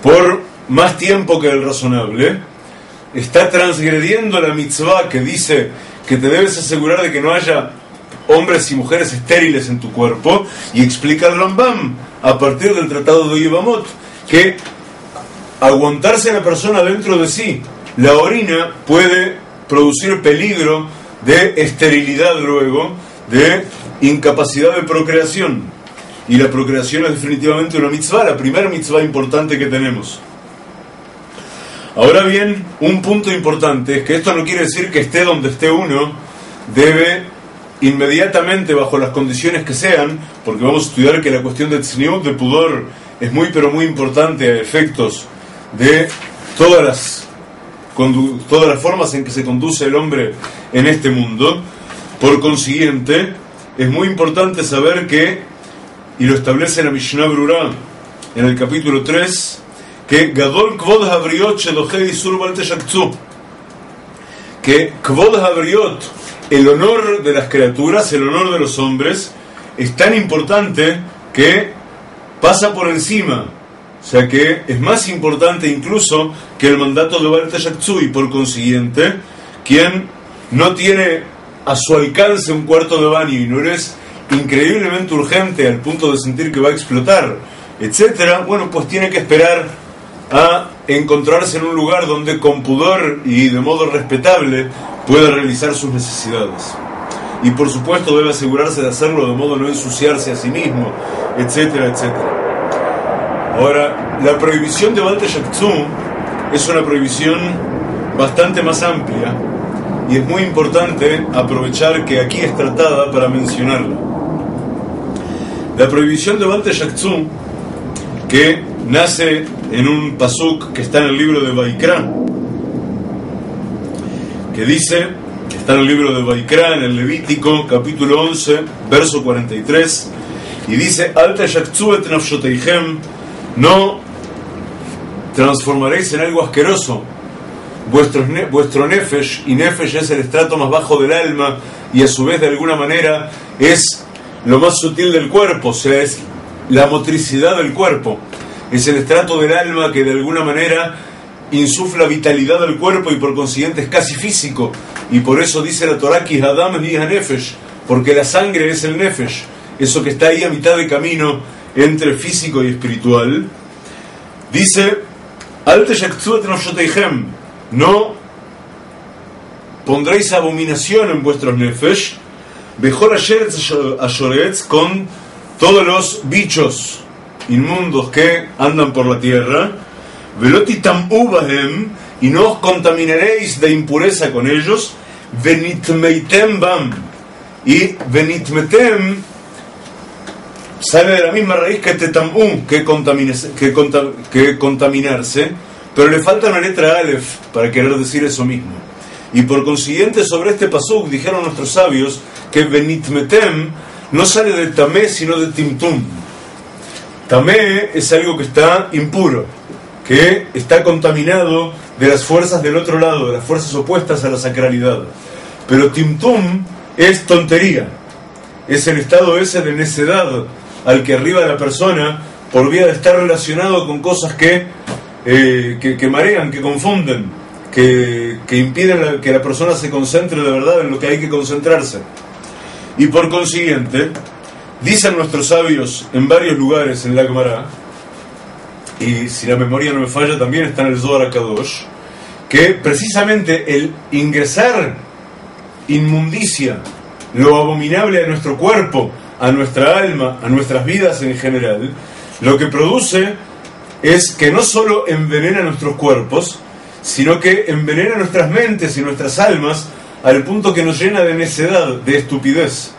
por más tiempo que el razonable, está transgrediendo la mitzvah que dice que te debes asegurar de que no haya hombres y mujeres estériles en tu cuerpo, y explica el Rambam a partir del Tratado de Yevamot que aguantarse a la persona dentro de sí la orina puede producir peligro de esterilidad luego, de incapacidad de procreación, y la procreación es definitivamente una mitzvah, la primera mitzvah importante que tenemos. Ahora bien, un punto importante es que esto no quiere decir que esté donde esté uno debe inmediatamente, bajo las condiciones que sean, porque vamos a estudiar que la cuestión de tzniut, de pudor, es muy pero muy importante a efectos de todas las formas en que se conduce el hombre en este mundo. Por consiguiente, es muy importante saber que, y lo establece la Mishnah Brura en el capítulo 3, que Gadol Kvod Havriot Shedoche Isur Baal Teshakzu, que Kvod Havriot, el honor de las criaturas, el honor de los hombres, es tan importante que pasa por encima, o sea que es más importante incluso que el mandato de Baal Teshakzu, y por consiguiente, quien no tiene a su alcance un cuarto de baño y no eres increíblemente urgente al punto de sentir que va a explotar, etcétera, bueno, pues tiene que esperar a encontrarse en un lugar donde con pudor y de modo respetable pueda realizar sus necesidades. Y por supuesto debe asegurarse de hacerlo de modo no ensuciarse a sí mismo, etcétera, etcétera. Ahora, la prohibición de Baal Teshakzu es una prohibición bastante más amplia, y es muy importante aprovechar que aquí es tratada para mencionarla. La prohibición de Baal Teshakzu, que nace en un pasuk que está en el libro de Vaikra, que dice, está en el libro de Vaikra, en el Levítico, capítulo 11, verso 43, y dice: Al tashakzu et nafshoteichem, no transformaréis en algo asqueroso vuestro nefesh, y nefesh es el estrato más bajo del alma, y a su vez de alguna manera es lo más sutil del cuerpo, o sea, es la motricidad del cuerpo, es el estrato del alma que de alguna manera insufla vitalidad al cuerpo y por consiguiente es casi físico, y por eso dice la Torah ki hadam hi hanefesh, porque la sangre es el nefesh, eso que está ahí a mitad de camino entre físico y espiritual. Dice: Al teshakzu et nafshoteichem, no pondréis abominación en vuestros nefesh, bechol asheretz, con todos los bichos inmundos que andan por la tierra, veloti tam'u bahem, y no os contaminaréis de impureza con ellos, venitmeitem bam, y venitmetem sale de la misma raíz que tetam'u, que contaminarse, pero le falta una letra alef para querer decir eso mismo. Y por consiguiente, sobre este pasuk dijeron nuestros sabios que venitmetem no sale de tamé sino de timtum. Tamé es algo que está impuro, que está contaminado de las fuerzas del otro lado, de las fuerzas opuestas a la sacralidad. Pero timtum es tontería, es el estado ese de necedad al que arriba la persona por vía de estar relacionado con cosas que marean, que confunden, que impiden que la persona se concentre de verdad en lo que hay que concentrarse. Y por consiguiente, dicen nuestros sabios en varios lugares en la Gemara, y si la memoria no me falla también está en el Zohar HaKadosh, que precisamente el ingresar inmundicia, lo abominable a nuestro cuerpo, a nuestra alma, a nuestras vidas en general, lo que produce es que no solo envenena nuestros cuerpos, sino que envenena nuestras mentes y nuestras almas al punto que nos llena de necedad, de estupidez.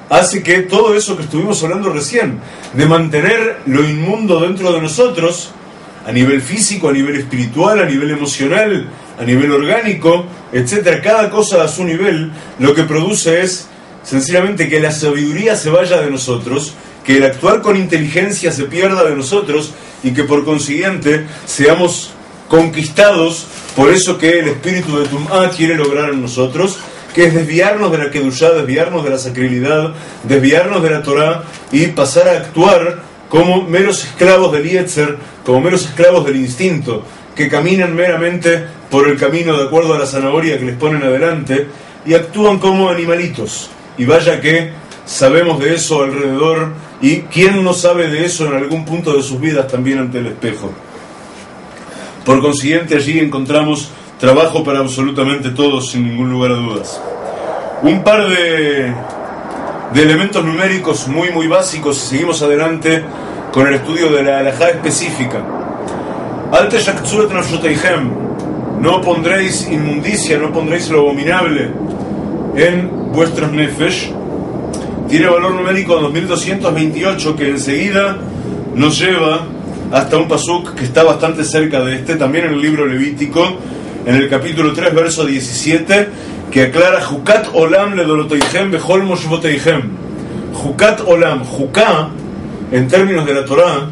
Hace que todo eso que estuvimos hablando recién, de mantener lo inmundo dentro de nosotros, a nivel físico, a nivel espiritual, a nivel emocional, a nivel orgánico, etc., cada cosa a su nivel, lo que produce es sencillamente que la sabiduría se vaya de nosotros, que el actuar con inteligencia se pierda de nosotros y que por consiguiente seamos conquistados por eso que el espíritu de Tum'ah quiere lograr en nosotros, que es desviarnos de la Kedushá, desviarnos de la sacralidad, desviarnos de la Torah y pasar a actuar como meros esclavos del Yetzer, como meros esclavos del instinto, que caminan meramente por el camino de acuerdo a la zanahoria que les ponen adelante y actúan como animalitos. Y vaya que sabemos de eso alrededor, y quién no sabe de eso en algún punto de sus vidas también ante el espejo. Por consiguiente, allí encontramos trabajo para absolutamente todos, sin ningún lugar a dudas. Un par de elementos numéricos muy básicos, y seguimos adelante con el estudio de la halajá específica. Al teshakzu et nafshoteichem, no pondréis inmundicia, no pondréis lo abominable en vuestros nefesh. Tiene valor numérico 2228, que enseguida nos lleva hasta un pasuk que está bastante cerca de este, también en el libro Levítico, en el capítulo 3, verso 17, que aclara: Jukat olam ledoroteichem bechol moshvoteichem. Jukat olam, Juká, en términos de la Torah,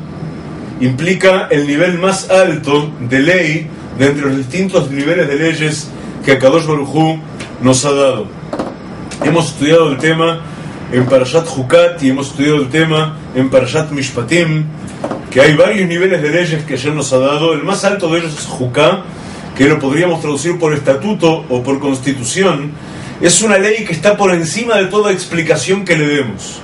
implica el nivel más alto de ley de entre los distintos niveles de leyes que Akadosh Baruj Hu nos ha dado. Hemos estudiado el tema en Parashat Jukat y hemos estudiado el tema en Parashat Mishpatim, que hay varios niveles de leyes que ayer nos ha dado. El más alto de ellos es Juká, que lo podríamos traducir por estatuto o por constitución. Es una ley que está por encima de toda explicación que le demos,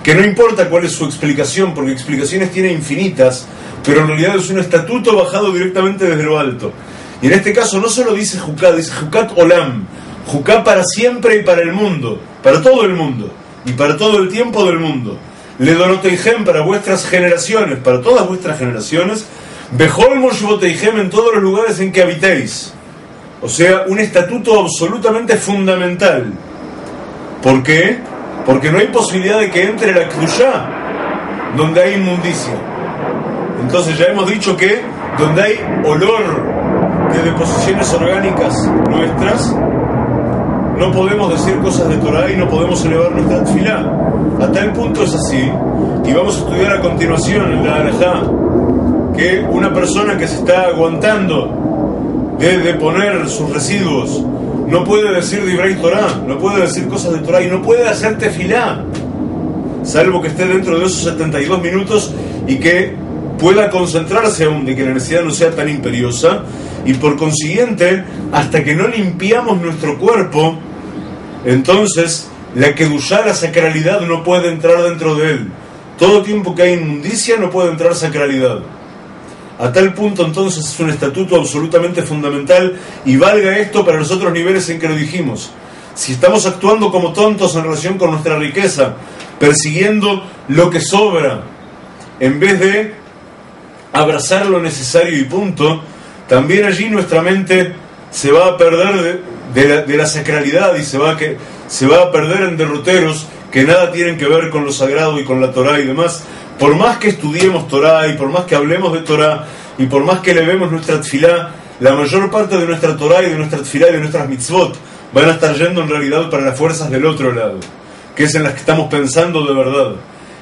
que no importa cuál es su explicación, porque explicaciones tiene infinitas, pero en realidad es un estatuto bajado directamente desde lo alto. Y en este caso no solo dice Juká, dice Jukat Olam, Juká para siempre y para el mundo, para todo el mundo y para todo el tiempo del mundo. Ledoroteihem, para vuestras generaciones, para todas vuestras generaciones. Bechol moshvoteihem, en todos los lugares en que habitéis. O sea, un estatuto absolutamente fundamental. ¿Por qué? Porque no hay posibilidad de que entre la Kedushá donde hay inmundicia. Entonces ya hemos dicho que donde hay olor de deposiciones orgánicas nuestras, no podemos decir cosas de Torah y no podemos elevar nuestra tefilá. A tal punto es así, y vamos a estudiar a continuación en la Alajá, que una persona que se está aguantando de deponer sus residuos no puede decir Divrei Torah, no puede decir cosas de Torah y no puede hacer tefilá, salvo que esté dentro de esos 72 minutos y que pueda concentrarse aún, de que la necesidad no sea tan imperiosa, y por consiguiente, hasta que no limpiamos nuestro cuerpo, entonces la kedushá, la sacralidad, no puede entrar dentro de él. Todo tiempo que hay inmundicia no puede entrar sacralidad. A tal punto entonces es un estatuto absolutamente fundamental, y valga esto para los otros niveles en que lo dijimos. Si estamos actuando como tontos en relación con nuestra riqueza, persiguiendo lo que sobra, en vez de abrazar lo necesario y punto, también allí nuestra mente se va a perder de la sacralidad y se va a perder en derroteros que nada tienen que ver con lo sagrado y con la Torah y demás. Por más que estudiemos Torah y por más que hablemos de Torah y por más que elevemos nuestra tefilá, la mayor parte de nuestra Torah y de nuestra tefilá y de nuestras mitzvot van a estar yendo en realidad para las fuerzas del otro lado, que es en las que estamos pensando de verdad.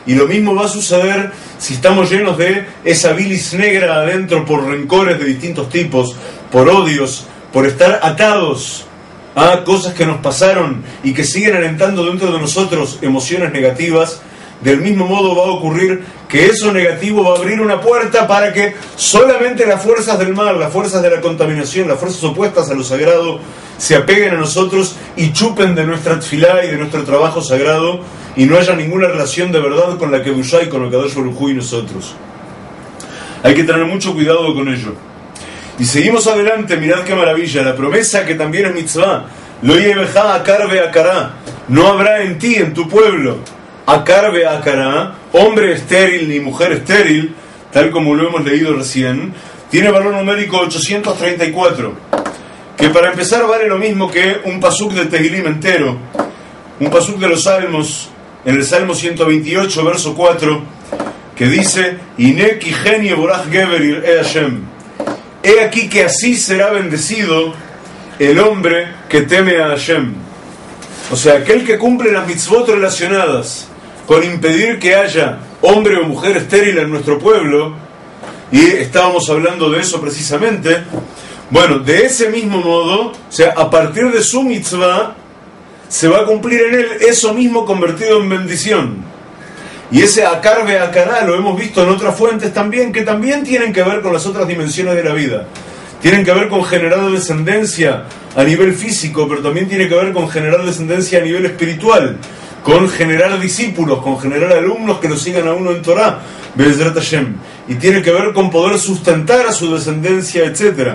Y lo mismo va a suceder si estamos llenos de esa bilis negra adentro por rencores de distintos tipos, por odios, por estar atados a cosas que nos pasaron y que siguen alentando dentro de nosotros emociones negativas. Del mismo modo va a ocurrir que eso negativo va a abrir una puerta para que solamente las fuerzas del mal, las fuerzas de la contaminación, las fuerzas opuestas a lo sagrado se apeguen a nosotros y chupen de nuestra tefilá y de nuestro trabajo sagrado, y no haya ninguna relación de verdad con la Kedushá y con lo Kadosh Baruj Hu y nosotros. Hay que tener mucho cuidado con ello. Y seguimos adelante, mirad qué maravilla, la promesa que también es mitzvah, lo yevejá akar ve'akará, no habrá en ti, en tu pueblo, akar ve'akará, hombre estéril ni mujer estéril, tal como lo hemos leído recién. Tiene valor numérico 834, que para empezar vale lo mismo que un pasuk de Tehilim entero, un pasuk de los Salmos, en el Salmo 128, verso 4, que dice: Iné ki gen yevorach geber yir'e Hashem. He aquí que así será bendecido el hombre que teme a Hashem. O sea, aquel que cumple las mitzvot relacionadas con impedir que haya hombre o mujer estéril en nuestro pueblo, y estábamos hablando de eso precisamente. Bueno, de ese mismo modo, o sea, a partir de su mitzvah, se va a cumplir en él eso mismo convertido en bendición. Y ese akar ve'akará lo hemos visto en otras fuentes también, que también tienen que ver con las otras dimensiones de la vida. Tienen que ver con generar descendencia a nivel físico, pero también tiene que ver con generar descendencia a nivel espiritual, con generar discípulos, con generar alumnos que lo sigan a uno en Torah, Be'ezrat Hashem. Y tiene que ver con poder sustentar a su descendencia, etc.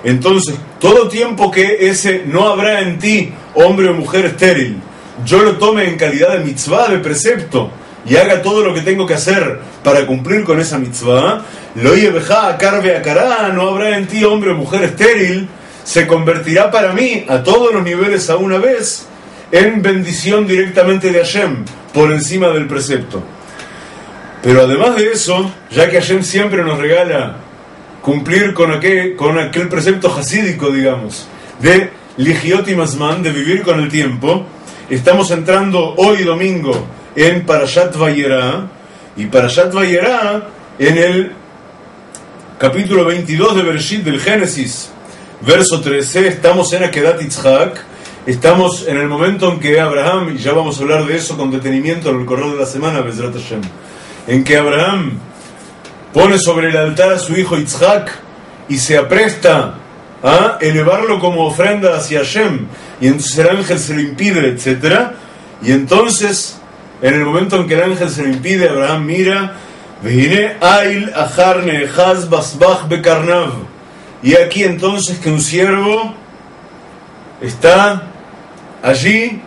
Entonces, todo tiempo que ese no habrá en ti hombre o mujer estéril, yo lo tome en calidad de mitzvah, de precepto, y haga todo lo que tengo que hacer para cumplir con esa mitzvah, lo yevejá akar ve'akará, no habrá en ti hombre o mujer estéril, se convertirá para mí, a todos los niveles a una vez, en bendición directamente de Hashem, por encima del precepto. Pero además de eso, ya que Hashem siempre nos regala cumplir con aquel precepto hasídico, digamos, de ligiot y mazman, de vivir con el tiempo, estamos entrando hoy domingo en Parashat Vayera, y Parashat Vayera, en el capítulo 22 de Bereshit del Génesis, verso 13, estamos en Akedat Yitzhak, estamos en el momento en que Abraham, y ya vamos a hablar de eso con detenimiento en el correr de la semana, Bezrat Hashem, en que Abraham pone sobre el altar a su hijo Yitzhak y se apresta a elevarlo como ofrenda hacia Hashem, y entonces el ángel se lo impide, etc. Y entonces, en el momento en que el ángel se lo impide, Abraham mira, Vehine ail achar nehaz basbach bekarnav, y aquí entonces que un ciervo está allí,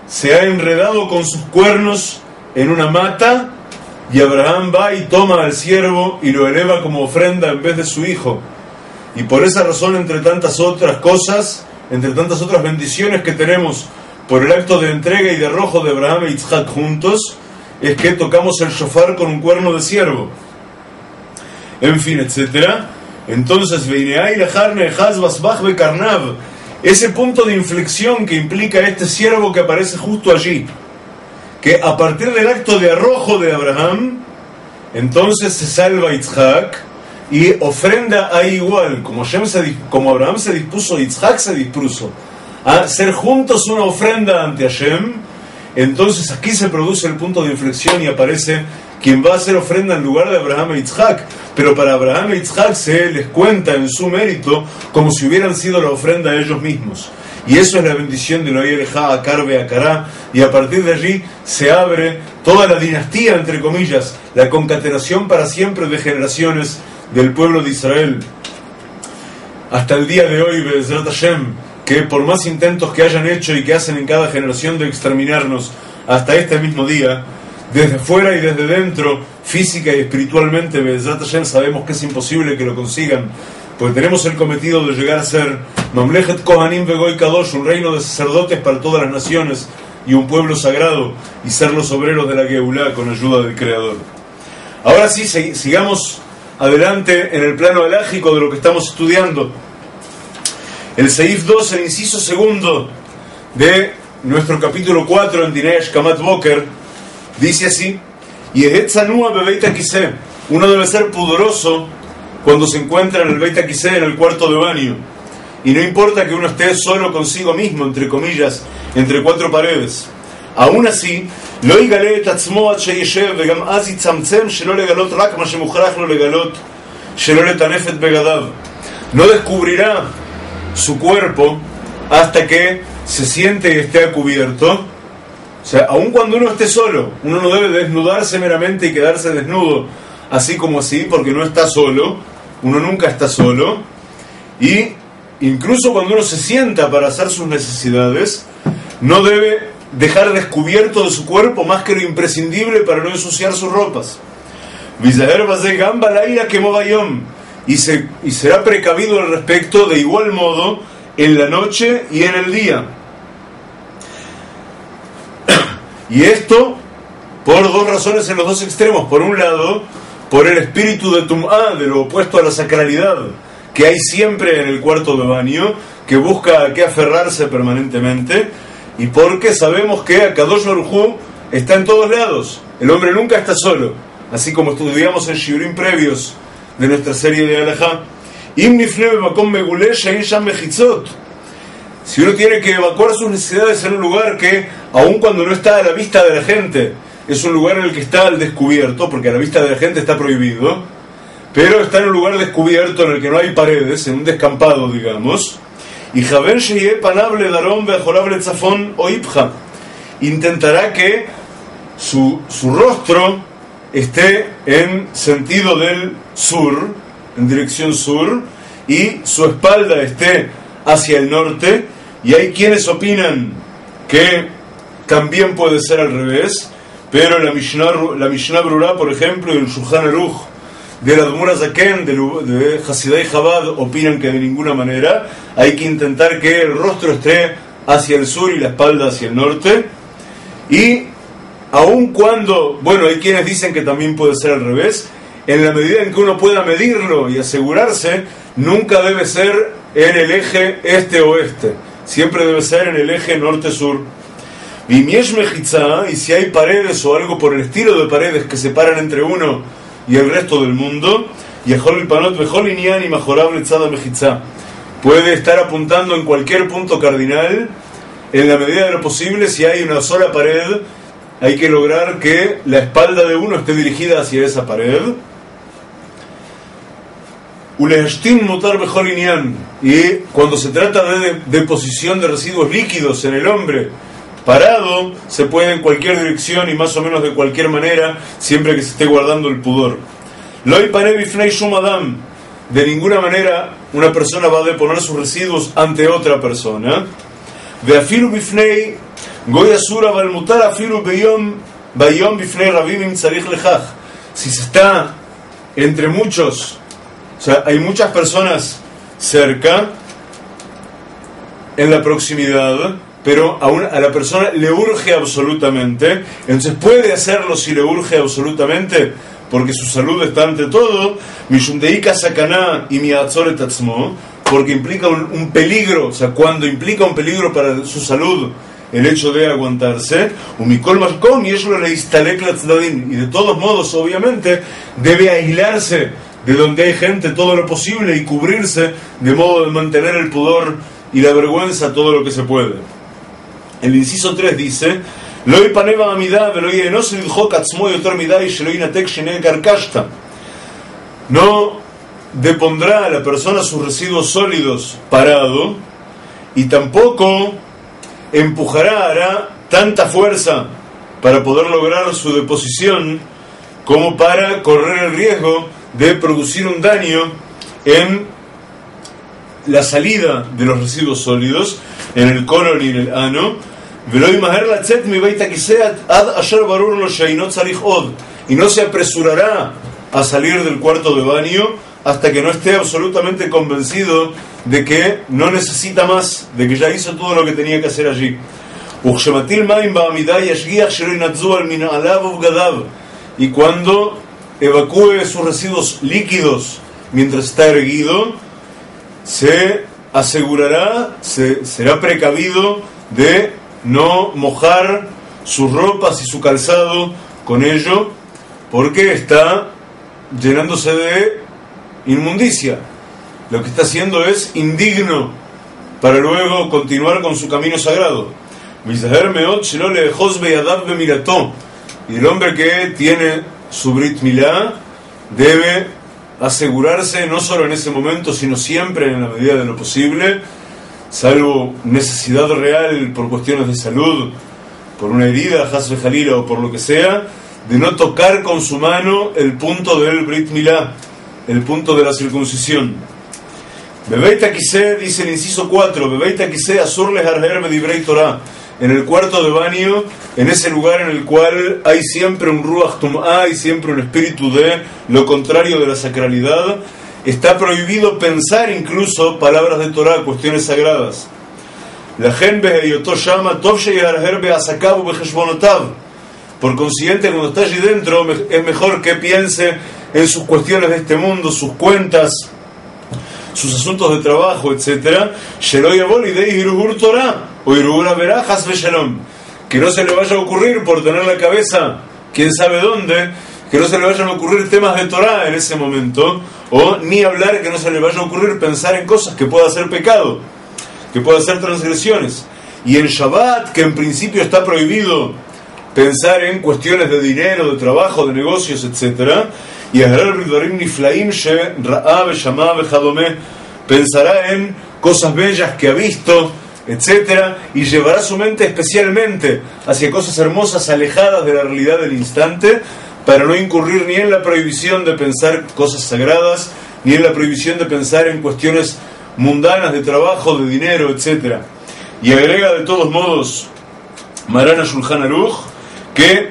se ha enredado con sus cuernos en una mata, y Abraham va y toma al ciervo y lo eleva como ofrenda en vez de su hijo. Y por esa razón, entre tantas otras cosas, entre tantas otras bendiciones que tenemos por el acto de entrega y de arrojo de Abraham e Yitzhak juntos, es que tocamos el shofar con un cuerno de ciervo. en fin, etc. Entonces, ese punto de inflexión que implica este siervo que aparece justo allí, que a partir del acto de arrojo de Abraham, entonces se salva Yitzhak y ofrenda ahí igual, como Abraham se dispuso, Yitzhak se dispuso a hacer juntos una ofrenda ante Hashem. Entonces aquí se produce el punto de inflexión y aparece quien va a hacer ofrenda en lugar de Abraham e Yitzhak, pero para Abraham e Yitzhak se les cuenta en su mérito como si hubieran sido la ofrenda de ellos mismos. Y eso es la bendición de Noé Elejá, Akar Beakará, y a partir de allí se abre toda la dinastía, entre comillas, la concatenación para siempre de generaciones del pueblo de Israel. Hasta el día de hoy, Be'ezrat Hashem, que por más intentos que hayan hecho y que hacen en cada generación de exterminarnos, hasta este mismo día, desde fuera y desde dentro, física y espiritualmente, Be'ezrat Hashem, sabemos que es imposible que lo consigan, porque tenemos el cometido de llegar a ser Mamlechet Kohanim Vegoy Kadosh, un reino de sacerdotes para todas las naciones y un pueblo sagrado, y ser los obreros de la Geulá con ayuda del Creador. Ahora sí, sigamos adelante en el plano halágico de lo que estamos estudiando. El Seif 2, el inciso segundo de nuestro capítulo 4 en Dinei Shkamat Boker, dice así: Yehet Zanua Bebeit HaKiseh. Uno debe ser pudoroso cuando se encuentra en el Beit HaKiseh, en el cuarto de baño, y no importa que uno esté solo consigo mismo, entre comillas, entre cuatro paredes. Aún así, Lo yigale et atzmo ad sheyeshev vegam az yitzamtzem shelo legalot rak ma shemukhrach lo legalot shelo letanef et begadav. No descubrirá su cuerpo hasta que se siente y esté a cubierto. O sea, aun cuando uno esté solo, uno no debe desnudarse meramente y quedarse desnudo así como así, porque no está solo. Uno nunca está solo. Y incluso cuando uno se sienta para hacer sus necesidades, no debe dejar descubierto de su cuerpo más que lo imprescindible para no ensuciar sus ropas. Y será precavido al respecto de igual modo en la noche y en el día. Y esto por dos razones en los dos extremos. Por un lado, por el espíritu de Tum'á, de lo opuesto a la sacralidad que hay siempre en el cuarto de baño, que busca a qué aferrarse permanentemente, y porque sabemos que Akadosh Baruj Hu está en todos lados. El hombre nunca está solo, así como estudiamos en shiurim previos de nuestra serie de Halajá. Si uno tiene que evacuar sus necesidades en un lugar que, aun cuando no está a la vista de la gente, es un lugar en el que está al descubierto, porque a la vista de la gente está prohibido, pero está en un lugar descubierto en el que no hay paredes, en un descampado, digamos, y Javen Sheye Panable Darom Beajorable Tzafón o Ipja, intentará que su rostro esté en sentido del sur, en dirección sur, y su espalda esté hacia el norte. Y hay quienes opinan que también puede ser al revés, pero la Mishnah Brura, por ejemplo, y el Shulchan Aruch de la Admur Zaken, de Hasidai Chabad, opinan que de ninguna manera. Hay que intentar que el rostro esté hacia el sur y la espalda hacia el norte. Y aun cuando, bueno, hay quienes dicen que también puede ser al revés, en la medida en que uno pueda medirlo y asegurarse, nunca debe ser en el eje este-oeste, siempre debe ser en el eje norte-sur. Y si hay paredes o algo por el estilo de paredes que separan entre uno y el resto del mundo, puede estar apuntando en cualquier punto cardinal. En la medida de lo posible, si hay una sola pared, hay que lograr que la espalda de uno esté dirigida hacia esa pared. Y cuando se trata de deposición de residuos líquidos en el hombre, parado, se puede en cualquier dirección y más o menos de cualquier manera, siempre que se esté guardando el pudor. De ninguna manera una persona va a deponer sus residuos ante otra persona. Si se está entre muchos, o sea, hay muchas personas cerca, en la proximidad, pero a la persona le urge absolutamente. Entonces puede hacerlo si le urge absolutamente, porque su salud está ante todo. Mishundeika sakaná y miatzoret atzmo, porque implica un peligro, o sea, cuando implica un peligro para su salud el hecho de aguantarse, umikol mashkom y eso le instalek latzdadim, y de todos modos obviamente debe aislarse de donde hay gente todo lo posible y cubrirse de modo de mantener el pudor y la vergüenza todo lo que se puede. El inciso 3 dice: Loi paneva amidad veloi enos lidjok atzmo yoter midai sheloi natek shenei karkashta. No depondrá a la persona sus residuos sólidos parado, y tampoco hará tanta fuerza para poder lograr su deposición como para correr el riesgo de producir un daño en la salida de los residuos sólidos, en el colon y en el ano. Y no se apresurará a salir del cuarto de baño hasta que no esté absolutamente convencido de que no necesita más, de que ya hizo todo lo que tenía que hacer allí. Y cuando evacúe sus residuos líquidos mientras está erguido, se asegurará, será precavido de no mojar sus ropas y su calzado con ello, porque está llenándose de inmundicia. Lo que está haciendo es indigno para luego continuar con su camino sagrado. Y el hombre que tiene su Brit Milá debe asegurarse, no solo en ese momento, sino siempre en la medida de lo posible, salvo necesidad real por cuestiones de salud, por una herida, Has Bejalila o por lo que sea, de no tocar con su mano el punto del Brit Milá, el punto de la circuncisión. Bebeita Kiseh, dice el inciso 4, Bebeita Kiseh asur leharher medibrei Torah. En el cuarto de baño, en ese lugar en el cual hay siempre un Ruach Tum'ah, hay siempre un espíritu de lo contrario de la sacralidad, está prohibido pensar incluso palabras de Torah, cuestiones sagradas. La gen beheyoto shama tov sheyaharher beasakav ubecheshbonotav. Por consiguiente, cuando está allí dentro, es mejor que piense en sus cuestiones de este mundo, sus cuentas, sus asuntos de trabajo, etc. Que no se le vaya a ocurrir por tener la cabeza quién sabe dónde, que no se le vayan a ocurrir temas de Torah en ese momento, o ni hablar, que no se le vaya a ocurrir pensar en cosas que pueda ser pecado, que pueda ser transgresiones. Y en Shabbat, que en principio está prohibido pensar en cuestiones de dinero, de trabajo, de negocios, etc. Y pensará en cosas bellas que ha visto, etc. Y llevará su mente especialmente hacia cosas hermosas alejadas de la realidad del instante, para no incurrir ni en la prohibición de pensar cosas sagradas, ni en la prohibición de pensar en cuestiones mundanas de trabajo, de dinero, etc. Y agrega de todos modos Marana Shulchan Aruch que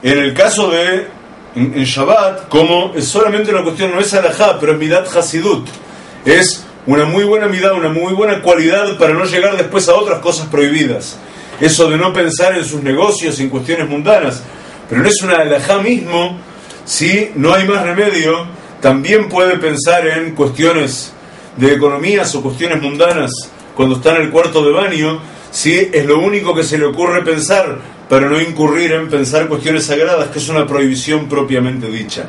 en el caso de en Shabbat, como es solamente una cuestión, no es alajá, pero es midat hasidut, es una muy buena midá, una muy buena cualidad para no llegar después a otras cosas prohibidas. Eso de no pensar en sus negocios, en cuestiones mundanas, pero no es una alajá mismo. Si no hay más remedio, también puede pensar en cuestiones de economías o cuestiones mundanas cuando está en el cuarto de baño, si es lo único que se le ocurre pensar, para no incurrir en pensar cuestiones sagradas, que es una prohibición propiamente dicha.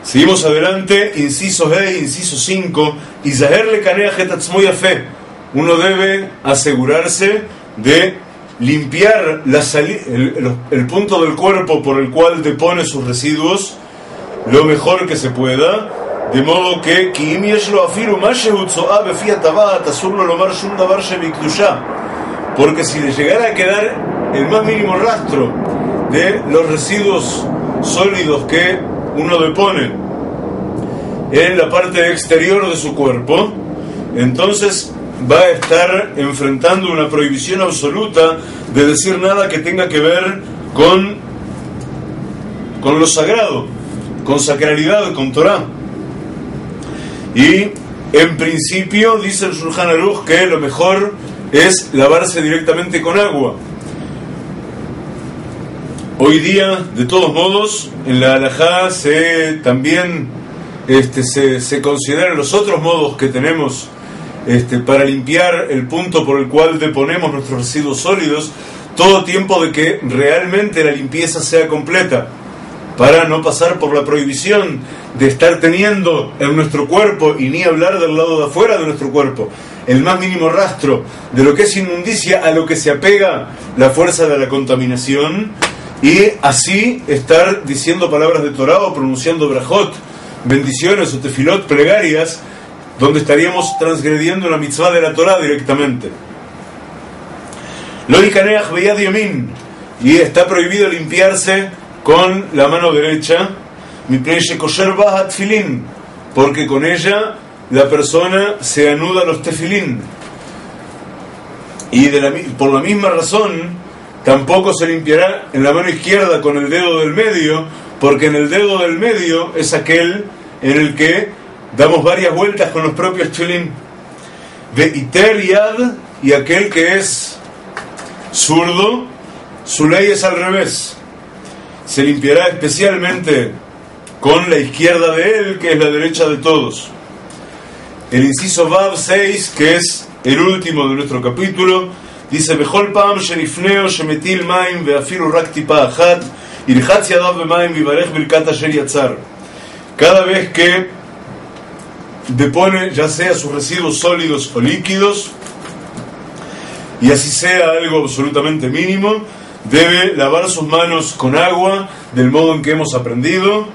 Seguimos adelante, inciso G, inciso 5, Izaher le canea getatzmoy afe. Uno debe asegurarse de limpiar el punto del cuerpo por el cual depone sus residuos lo mejor que se pueda, de modo que porque si le llegara a quedar el más mínimo rastro de los residuos sólidos que uno depone en la parte exterior de su cuerpo, entonces va a estar enfrentando una prohibición absoluta de decir nada que tenga que ver con lo sagrado, con sacralidad, con Torah. Y en principio dice el Shulchan Aruch que lo mejor es lavarse directamente con agua. Hoy día, de todos modos, en la halajá también se consideran los otros modos que tenemos para limpiar el punto por el cual deponemos nuestros residuos sólidos, todo tiempo de que realmente la limpieza sea completa, para no pasar por la prohibición de estar teniendo en nuestro cuerpo, y ni hablar del lado de afuera de nuestro cuerpo, el más mínimo rastro de lo que es inmundicia a lo que se apega la fuerza de la contaminación, y así estar diciendo palabras de Torah o pronunciando brajot, bendiciones o tefilot, plegarias, donde estaríamos transgrediendo la mitzvah de la Torah directamente. Lo ikaneach beyad yamin, y está prohibido limpiarse con la mano derecha, mipnei shekosher baha tefilin, porque con ella la persona se anuda los tefilín. Y por la misma razón, tampoco se limpiará en la mano izquierda con el dedo del medio, porque en el dedo del medio es aquel en el que damos varias vueltas con los propios tefilín. Ve iter yad, y aquel que es zurdo, su ley es al revés. Se limpiará especialmente con la izquierda de él, que es la derecha de todos. El inciso Vav 6, que es el último de nuestro capítulo, dice: Bechol pam shenifneo shemetil maim veafilu rak tipa achat irchatz yadav bemaim vivarech birkat asher yatzar. Cada vez que depone ya sea sus residuos sólidos o líquidos, y así sea algo absolutamente mínimo, debe lavar sus manos con agua del modo en que hemos aprendido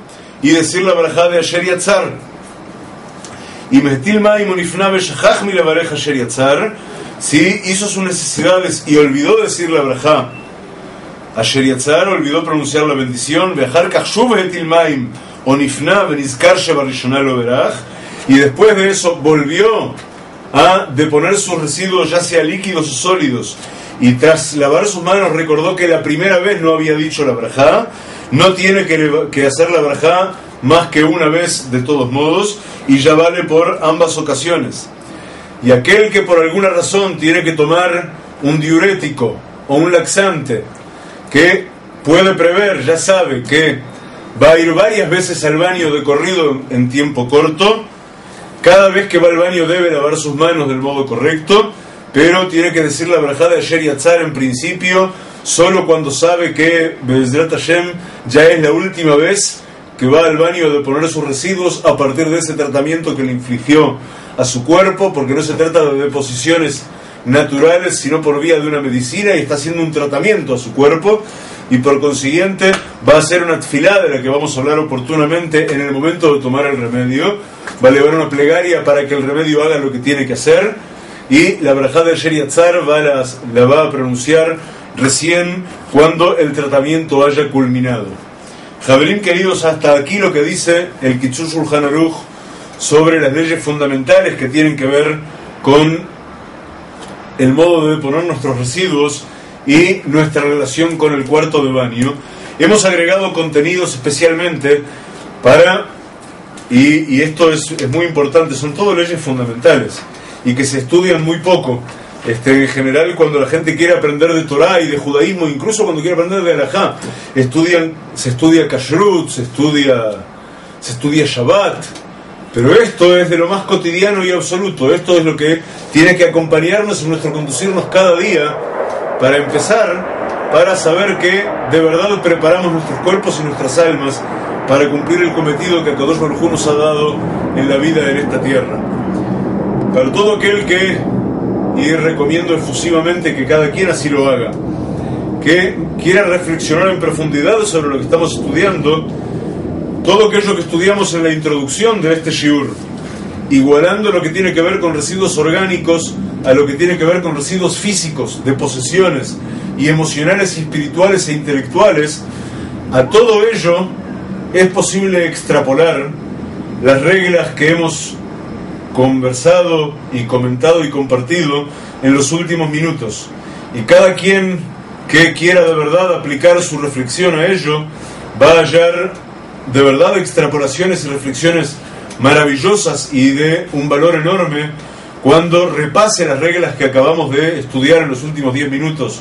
y decir la barajá de Asher Yatzar. Y Metil Maim Unifna Beshachach mi levarej Asher Yatzar, si hizo sus necesidades y olvidó decir la barajá Asher Yatzar, olvidó pronunciar la bendición, Beachar Kachshuv Metil Maim Unifna Benizkar Shebarishonah lo veraj, y después de eso volvió a deponer sus residuos, ya sea líquidos o sólidos, y tras lavar sus manos recordó que la primera vez no había dicho la brajá, no tiene que hacer la brajá más que una vez de todos modos, y ya vale por ambas ocasiones. Y aquel que por alguna razón tiene que tomar un diurético o un laxante, que puede prever, ya sabe que va a ir varias veces al baño de corrido en tiempo corto, cada vez que va al baño debe lavar sus manos del modo correcto, pero tiene que decir la brajá de Asher Yatzar en principio solo cuando sabe que Be'ezrat Hashem ya es la última vez que va al baño de poner sus residuos a partir de ese tratamiento que le infligió a su cuerpo, porque no se trata de deposiciones naturales sino por vía de una medicina, y está haciendo un tratamiento a su cuerpo, y por consiguiente va a hacer una tefilá de la que vamos a hablar oportunamente en el momento de tomar el remedio, va a elevar una plegaria para que el remedio haga lo que tiene que hacer, y la brajá de Asher Yatzar la va a pronunciar recién cuando el tratamiento haya culminado. Javelín queridos, hasta aquí lo que dice el Kitzur Shulchan Aruch sobre las leyes fundamentales que tienen que ver con el modo de deponer nuestros residuos y nuestra relación con el cuarto de baño. Hemos agregado contenidos especialmente para, y esto es muy importante, son todas leyes fundamentales y que se estudian muy poco. En general, cuando la gente quiere aprender de Torah y de judaísmo, incluso cuando quiere aprender de halajá, se estudia kashrut, se estudia Shabbat, pero esto es de lo más cotidiano y absoluto. Esto es lo que tiene que acompañarnos en nuestro conducirnos cada día, para empezar, para saber que de verdad preparamos nuestros cuerpos y nuestras almas para cumplir el cometido que Akadosh Baruj Hu nos ha dado en la vida en esta tierra. Para todo aquel que, y recomiendo efusivamente que cada quien así lo haga, que quiera reflexionar en profundidad sobre lo que estamos estudiando, todo aquello que estudiamos en la introducción de este shiur, igualando lo que tiene que ver con residuos orgánicos a lo que tiene que ver con residuos físicos, de posesiones y emocionales, y espirituales e intelectuales, a todo ello es posible extrapolar las reglas que hemos conversado y comentado y compartido en los últimos minutos, y cada quien que quiera de verdad aplicar su reflexión a ello va a hallar de verdad extrapolaciones y reflexiones maravillosas y de un valor enorme cuando repase las reglas que acabamos de estudiar en los últimos 10 minutos,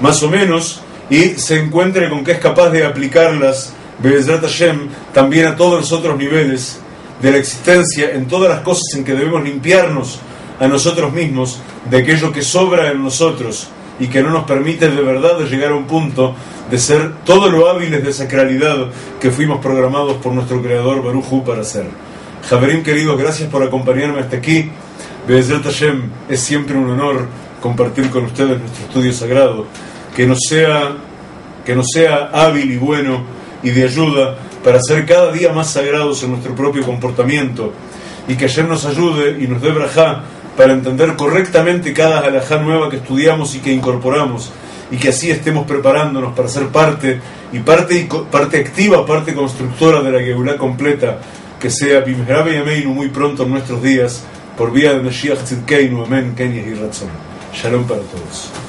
más o menos, y se encuentre con que es capaz de aplicarlas, Be'ezrat Hashem, también a todos los otros niveles de la existencia, en todas las cosas en que debemos limpiarnos a nosotros mismos de aquello que sobra en nosotros y que no nos permite de verdad llegar a un punto de ser todo lo hábiles de sacralidad que fuimos programados por nuestro Creador Baruj Hu para ser. Javerim queridos, gracias por acompañarme hasta aquí. Be'ezrat Hashem, es siempre un honor compartir con ustedes nuestro estudio sagrado, que nos sea hábil y bueno y de ayuda para ser cada día más sagrados en nuestro propio comportamiento, y que ayer nos ayude y nos dé brajá para entender correctamente cada halajá nueva que estudiamos y que incorporamos, y que así estemos preparándonos para ser parte activa, parte constructora de la Geulá completa, que sea Bimherá Beyameinu muy pronto en nuestros días, por vía de Mashiach Tzidkeinu, amén, Ken Yehi Ratzon. Shalom para todos.